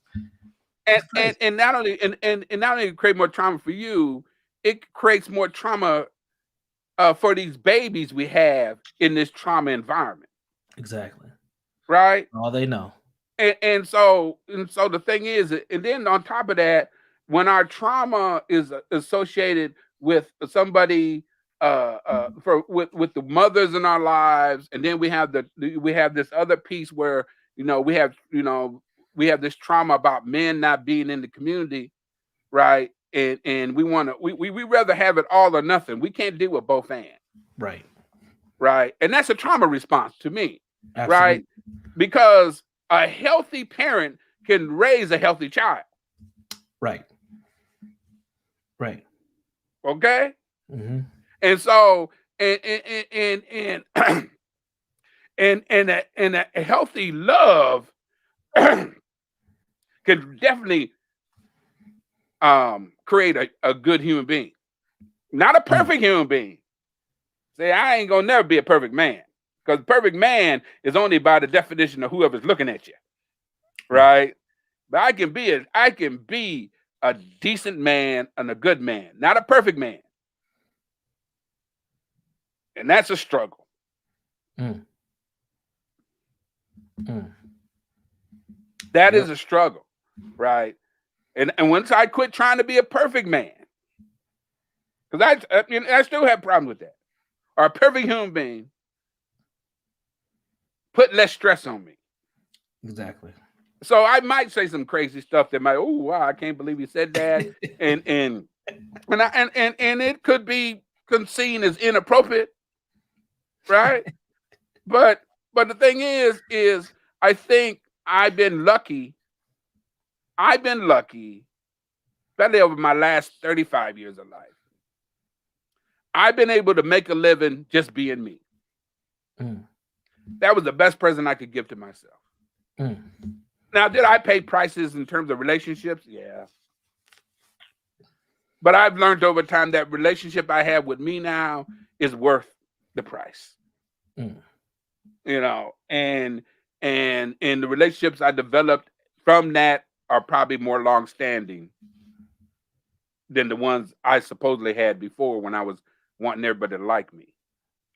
And It's and crazy. and not only and not only create more trauma for you, it creates more trauma for these babies we have in this trauma environment, Exactly. right? All they know. And so the thing is, and then on top of that, when our trauma is associated with somebody for with the mothers in our lives, and then we have this other piece where we have this trauma about men not being in the community, right? And we rather have it all or nothing. We can't deal with both ends, Right. right? And that's a trauma response to me, right? Absolutely. Because a healthy parent can raise a healthy child. Right. Right. Okay. Hmm. And so and a healthy love can definitely create a good human being. Not a Mm. perfect human being. Say, I ain't gonna never be a perfect man. Because perfect man is only by the definition of whoever's looking at you. Right. Right? But I can be a decent man and a good man, not a perfect man. And that's a struggle. Mm. Mm. That Yep. is a struggle, right? And once I quit trying to be a perfect man, because I still have problems with that, or a perfect human being, put less stress on me. Exactly. So I might say some crazy stuff that might, oh wow, I can't believe you said that, and it could be seen as inappropriate, right? But but the thing is I think I've been lucky, especially over my last 35 years of life. I've been able to make a living just being me. Mm. That was the best present I could give to myself. Mm. Now, did I pay prices in terms of relationships? Yeah. But I've learned over time that relationship I have with me now is worth the price. Mm. You know, and the relationships I developed from that are probably more long standing than the ones I supposedly had before when I was wanting everybody to like me.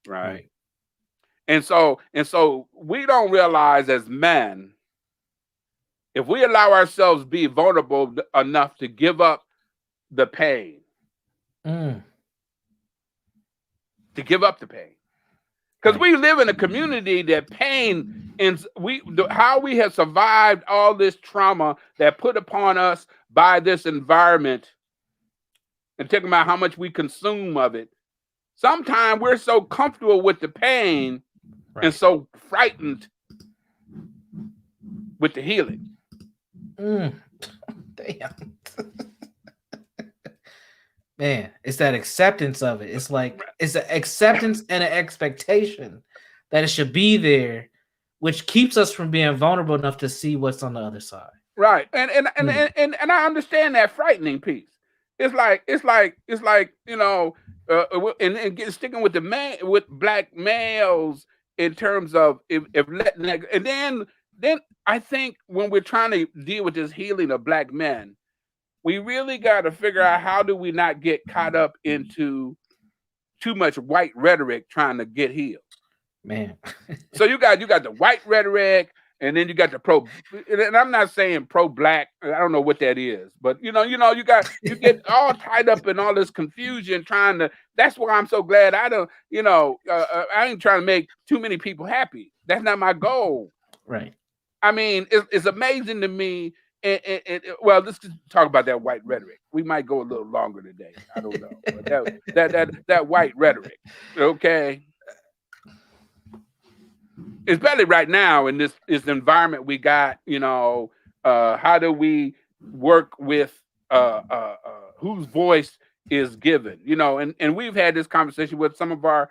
Right. Right. And so we don't realize as men, if we allow ourselves to be vulnerable enough to give up the pain, Mm. to give up the pain. Because Right. we live in a community that pain and how we have survived all this trauma that put upon us by this environment, and talking about how much we consume of it. Sometimes we're so comfortable with the pain and Right. so frightened with the healing. Mm. Damn. Man, it's that acceptance of it. It's like it's an acceptance and an expectation that it should be there, which keeps us from being vulnerable enough to see what's on the other side. Right. Mm. And I understand that frightening piece. It's like sticking with the man with black males in terms of if letting that, and then I think when we're trying to deal with this healing of black men, we really got to figure out how do we not get caught up into too much white rhetoric trying to get healed. Man. So you got the white rhetoric, And then you got the pro, and I'm not saying pro black. I don't know what that is, but you get all tied up in all this confusion trying to. That's why I'm so glad I don't. I ain't trying to make too many people happy. That's not my goal. Right. I mean, it's amazing to me. Well, let's just talk about that white rhetoric. We might go a little longer today. I don't know, but that white rhetoric. Okay, especially right now in this environment we got, how do we work with whose voice is given, and we've had this conversation with some of our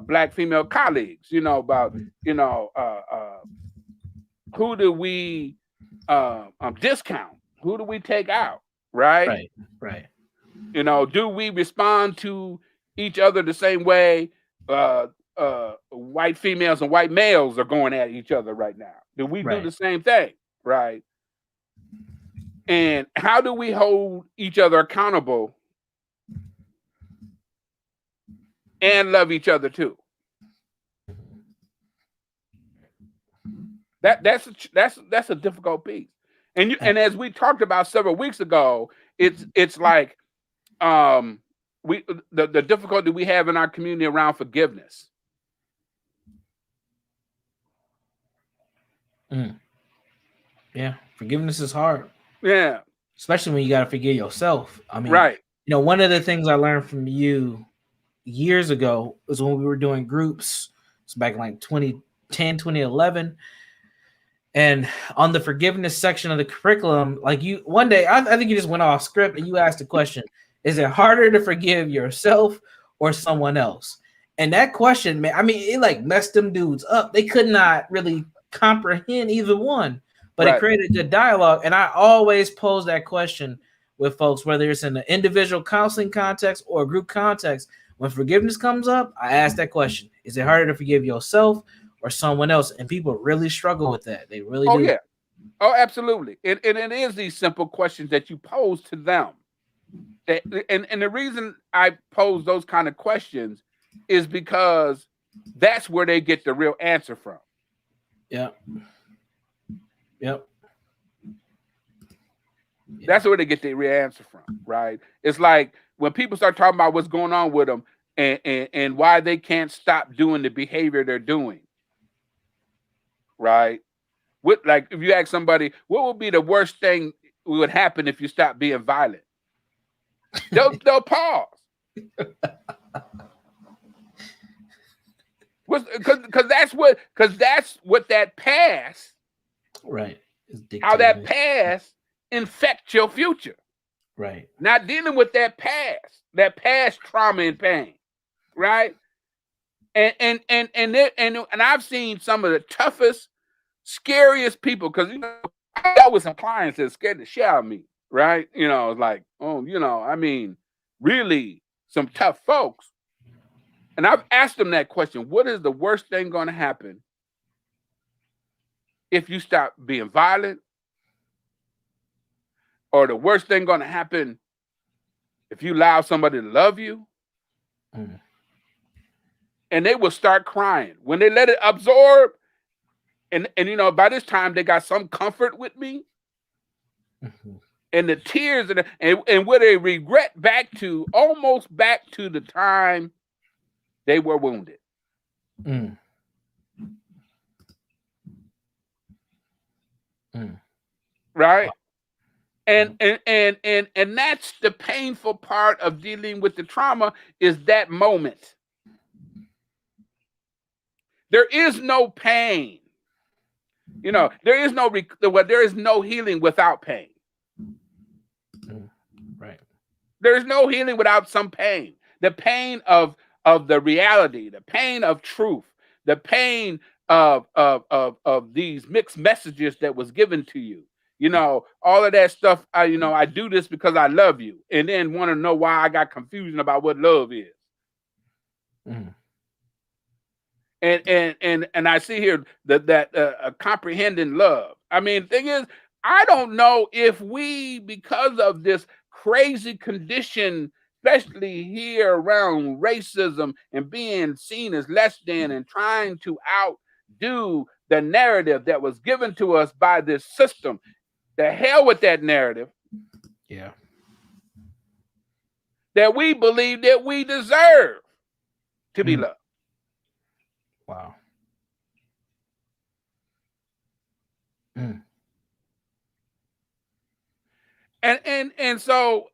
black female colleagues, about, who do we discount, who do we take out, right? Right. Right. Do we respond to each other the same way white females and white males are going at each other right now? Do we do the same thing, right? And how do we hold each other accountable and love each other too? That's a difficult piece. And as we talked about several weeks ago, it's like the difficulty we have in our community around forgiveness. Yeah, forgiveness is hard. Yeah, especially when you got to forgive yourself. I mean, right. One of the things I learned from you years ago was when we were doing groups. It's back in like 2010, 2011. And on the forgiveness section of the curriculum, like one day, I think you just went off script and you asked a question: is it harder to forgive yourself or someone else? And that question, man, I mean, it like messed them dudes up. They could not really comprehend either one, but it created good dialogue. And I always pose that question with folks, whether it's in an individual counseling context or a group context. When forgiveness comes up, I ask that question: is it harder to forgive yourself or someone else? And people really struggle with that. They really do. Yeah. Oh, absolutely. And it is these simple questions that you pose to them. And the reason I pose those kind of questions is because that's where they get the real answer from. Yeah. Yep. That's where they get the real answer from, right? It's like when people start talking about what's going on with them and why they can't stop doing the behavior they're doing, right? Like if you ask somebody, what would be the worst thing would happen if you stop being violent? They'll pause. Because that's what that past, right? How that past infects your future, right? Not dealing with that past trauma and pain, right? And I've seen some of the toughest, scariest people, because I dealt with some clients that scared the shit out of me, right? It's like, I mean, really some tough folks. And I've asked them that question: what is the worst thing going to happen if you stop being violent? Or the worst thing going to happen if you allow somebody to love you? And they will start crying when they let it absorb. And by this time they got some comfort with me. And the tears and where they regret almost back to the time they were wounded. Right? And that's the painful part of dealing with the trauma, is that moment. There is no pain. There is no healing without pain. Right. There is no healing without some pain. The pain of the reality, the pain of truth, the pain of these mixed messages that was given to you. All of that stuff. I do this because I love you, and then want to know why I got confusion about what love is. And I see here that comprehending love. I mean, thing is, I don't know if we, because of this crazy condition, especially here around racism and being seen as less than and trying to outdo the narrative that was given to us by this system. The hell with that narrative. Yeah. That we believe that we deserve to be loved. Wow. And so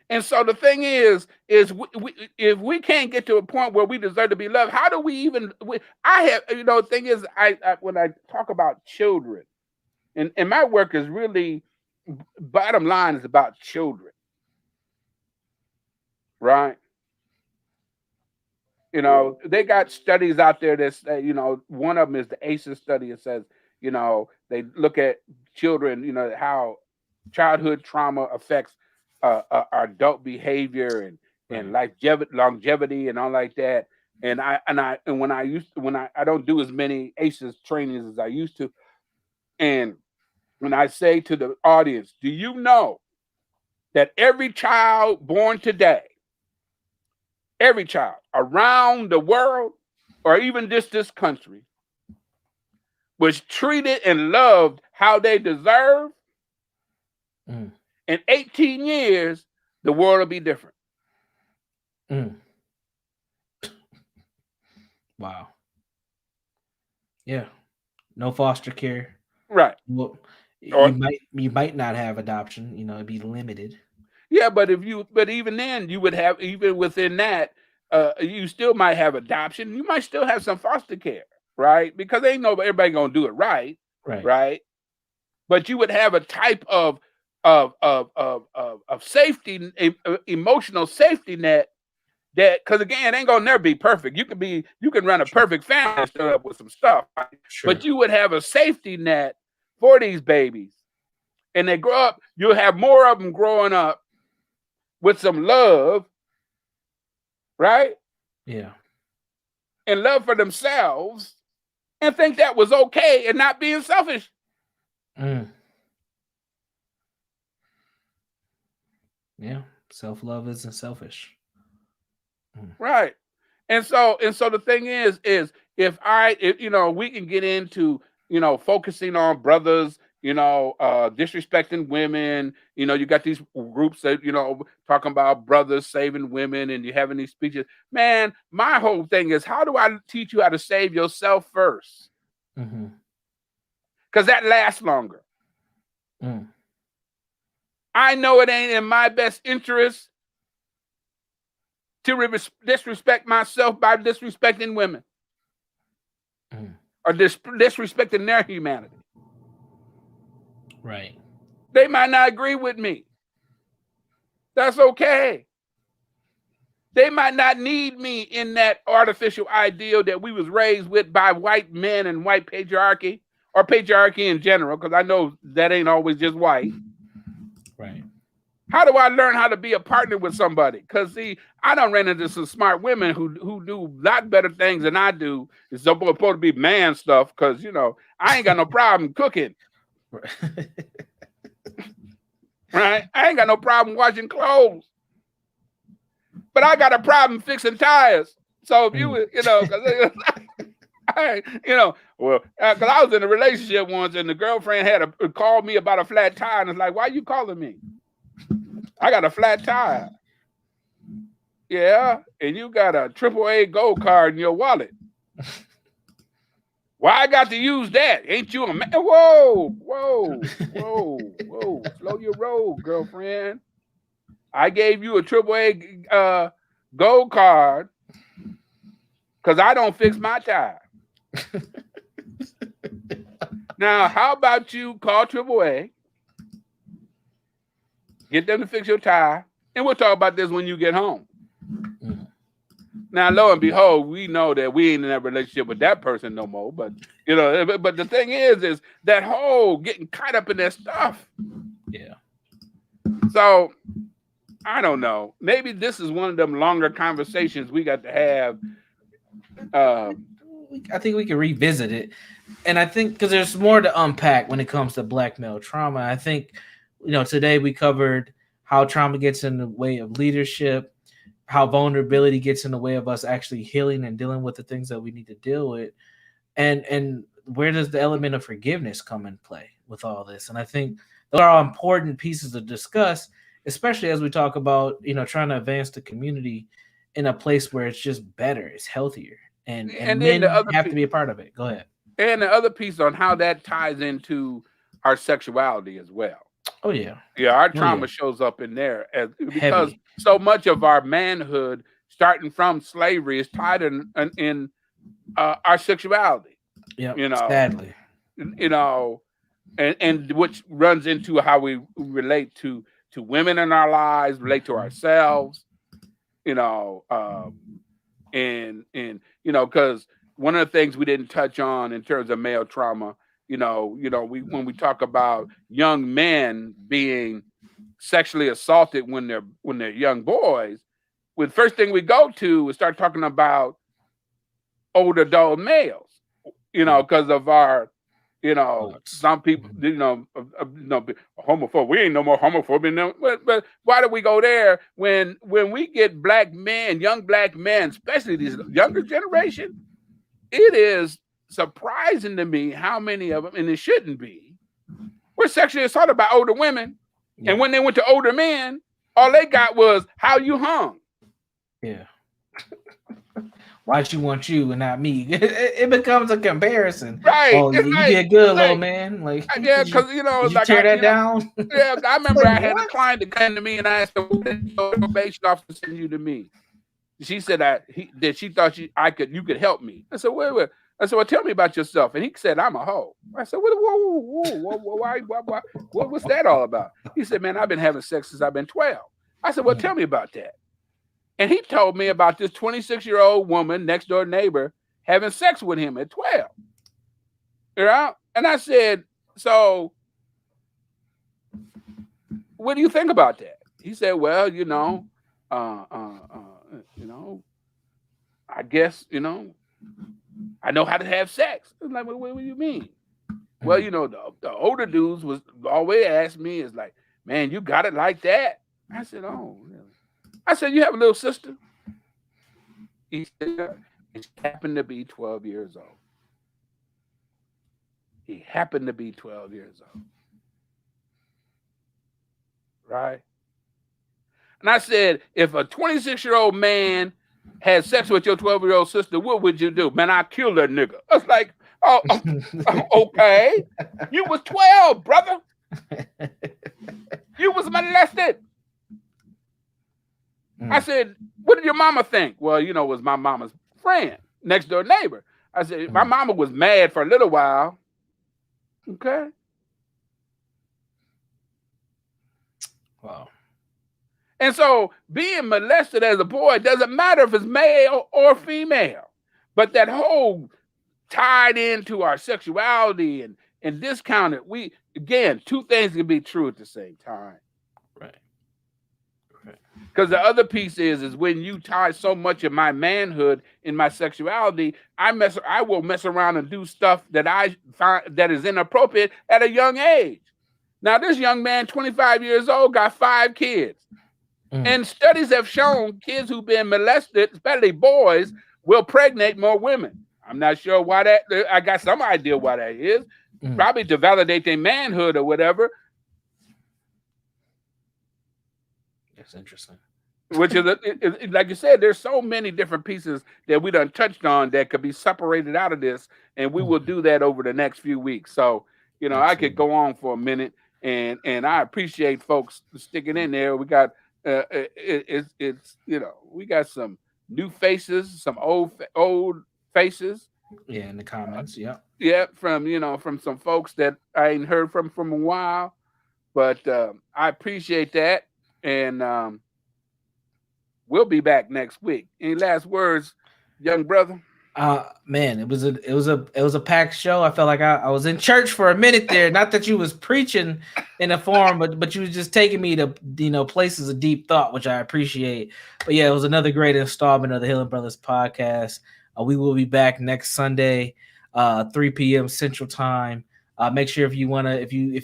and so the thing is if we can't get to a point where we deserve to be loved, how do we even? I have, the thing is, I when I talk about children, and my work is really, bottom line is about children, right? They got studies out there that's, one of them is the ACEs study. It says, they look at children, how childhood trauma affects our adult behavior and longevity and all like that. And when I don't do as many ACEs trainings as I used to, and when I say to the audience, do you know that every child born today, every child around the world, or even just this country, was treated and loved how they deserve? In 18 years, the world will be different. Wow. Yeah. No foster care. Right. Well, you might not have adoption. It'd be limited. Yeah, but even then, you would have, even within that, you still might have adoption. You might still have some foster care, right? Because ain't everybody gonna do it right, right? But you would have a type of safety, emotional safety net. That, because again, it ain't gonna never be perfect. You can run a perfect family and start up with some stuff, right? Sure. But you would have a safety net for these babies, and they grow up. You'll have more of them growing up with some love, right? Yeah. And love for themselves, and think that was okay, and not being selfish. Yeah, self-love isn't selfish. Right. And so the thing is if we can get into, focusing on brothers, disrespecting women, you got these groups that, talking about brothers saving women, and you having these speeches. Man, my whole thing is, how do I teach you how to save yourself first? Because that lasts longer. I know it ain't in my best interest to disrespect myself by disrespecting women, or disrespecting their humanity. Right. They might not agree with me. That's okay. They might not need me in that artificial ideal that we was raised with by white men and white patriarchy, or patriarchy in general, because I know that ain't always just white. Right. How do I learn how to be a partner with somebody? Because, see, I done ran into some smart women who do a lot better things than I do. It's supposed to be man stuff, because, I ain't got no problem cooking. Right? I ain't got no problem washing clothes. But I got a problem fixing tires. So if because I was in a relationship once, and the girlfriend had called me about a flat tire, and it's like, why are you calling me? I got a flat tire. Yeah, and you got a AAA gold card in your wallet. Why I got to use that? Ain't you a man? Whoa. Slow your roll, girlfriend. I gave you a AAA gold card because I don't fix my tire. Now, how about you call AAA, get them to fix your tire, and we'll talk about this when you get home. Now, lo and behold, we know that we ain't in that relationship with that person no more. But but the thing is that whole getting caught up in that stuff. Yeah. So I don't know. Maybe this is one of them longer conversations we got to have. I think we can revisit it, and I think because there's more to unpack when it comes to black male trauma. I think today we covered how trauma gets in the way of leadership, how vulnerability gets in the way of us actually healing and dealing with the things that we need to deal with. And where does the element of forgiveness come in play with all this? And I think those are all important pieces to discuss, especially as we talk about, trying to advance the community in a place where it's just better, it's healthier, and And then men have to be a part of it. Go ahead. the other piece on how that ties into our sexuality as well. Oh yeah. Yeah, our Oh yeah. trauma shows up in there because Heavy. so much of our manhood, starting from slavery, is tied in our sexuality. Yep. You know, Sadly. you know, and which runs into how we relate to women in our lives, relate to ourselves. You know, and because one of the things we didn't touch on in terms of male trauma, we when we talk about young men being sexually assaulted when they're young boys, the first thing we go to is start talking about older adult males, Yeah. because of our, Thoughts. some people, Mhm. homophobe. We ain't no more homophobic. No, but why do we go there when we get black men, young black men, especially these younger generation? It is surprising to me how many of them, and it shouldn't be, were sexually assaulted by older women. And Yeah. when they went to older men, all they got was how you hung. Yeah. Why she want you and not me? It becomes a comparison. Right. Oh, It's you like, did good, it's little like, man. Like, yeah, did you because did you like tear that down? yeah, I It's remember like I had a what? client that came to me and I asked her, "What did your probation officer send you to me?" She said that she thought you could help me. I said, wait. I said, well, tell me about yourself. And he said, I'm a hoe. I said, what's that all about? He said, man, I've been having sex since I've been 12. I said, well, Mm, tell me about that. And he told me about this 26-year-old woman, next door neighbor, having sex with him at 12. And I said, so what do you think about that? He said, well, uh, uh, uh, you know, I guess, I know how to have sex. I'm like, what do you mean? Well, mm. the older dudes was always ask me is like, man, you got it like that. I said, oh, really? I said, you have a little sister? He said, yeah. And she happened to be 12 years old. He happened to be 12 years old. Right? And I said, if a 26-year-old man had sex with your 12-year-old sister, what would you do? Man, I'd kill that nigga. I was like, oh, okay. You was 12, brother. You was molested. I Mm, said, what did your mama think? Well, it was my mama's friend, next door neighbor. I said, my mm. mama was mad for a little while. Okay. Wow. And so being molested as a boy doesn't matter if it's male or female. But that whole tied into our sexuality and discounted, again, two things can be true at the same time. Right. Right. Because the other piece is when you tie so much of my manhood in my sexuality, I will mess around and do stuff that I find that is inappropriate at a young age. Now, this young man, 25 years old, got 5 kids. Mm, And studies have shown kids who've been molested, especially boys, will pregnate more women. I'm not sure why that. I got some idea why that is. mm. Probably to validate their manhood or whatever. That's interesting. Which is, like you said, there's so many different pieces that we done touched on that could be separated out of this, and we will Mm, do that over the next few weeks. So, I could absolutely. go on for a minute, and I appreciate folks sticking in there. We got it's we got some new faces, some old faces. Yeah, in the comments. Yeah. Yeah, from some folks that I ain't heard from a while, but I appreciate that, and we'll be back next week. Any last words, young brother? Man, it was a packed show. I felt like I was in church for a minute there. Not that you was preaching in a forum, but you was just taking me to places of deep thought, which I appreciate. But yeah, it was another great installment of the Healing Brothers podcast. We will be back next Sunday, 3 p.m. Central Time. Make sure if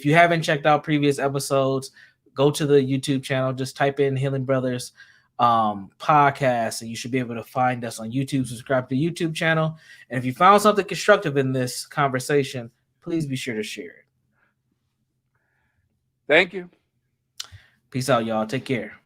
you haven't checked out previous episodes, go to the YouTube channel. Just type in Healing Brothers podcast, and you should be able to find us on YouTube. Subscribe to the YouTube channel, and if you found something constructive in this conversation, please be sure to share it. Thank you. Peace out, y'all. Take care.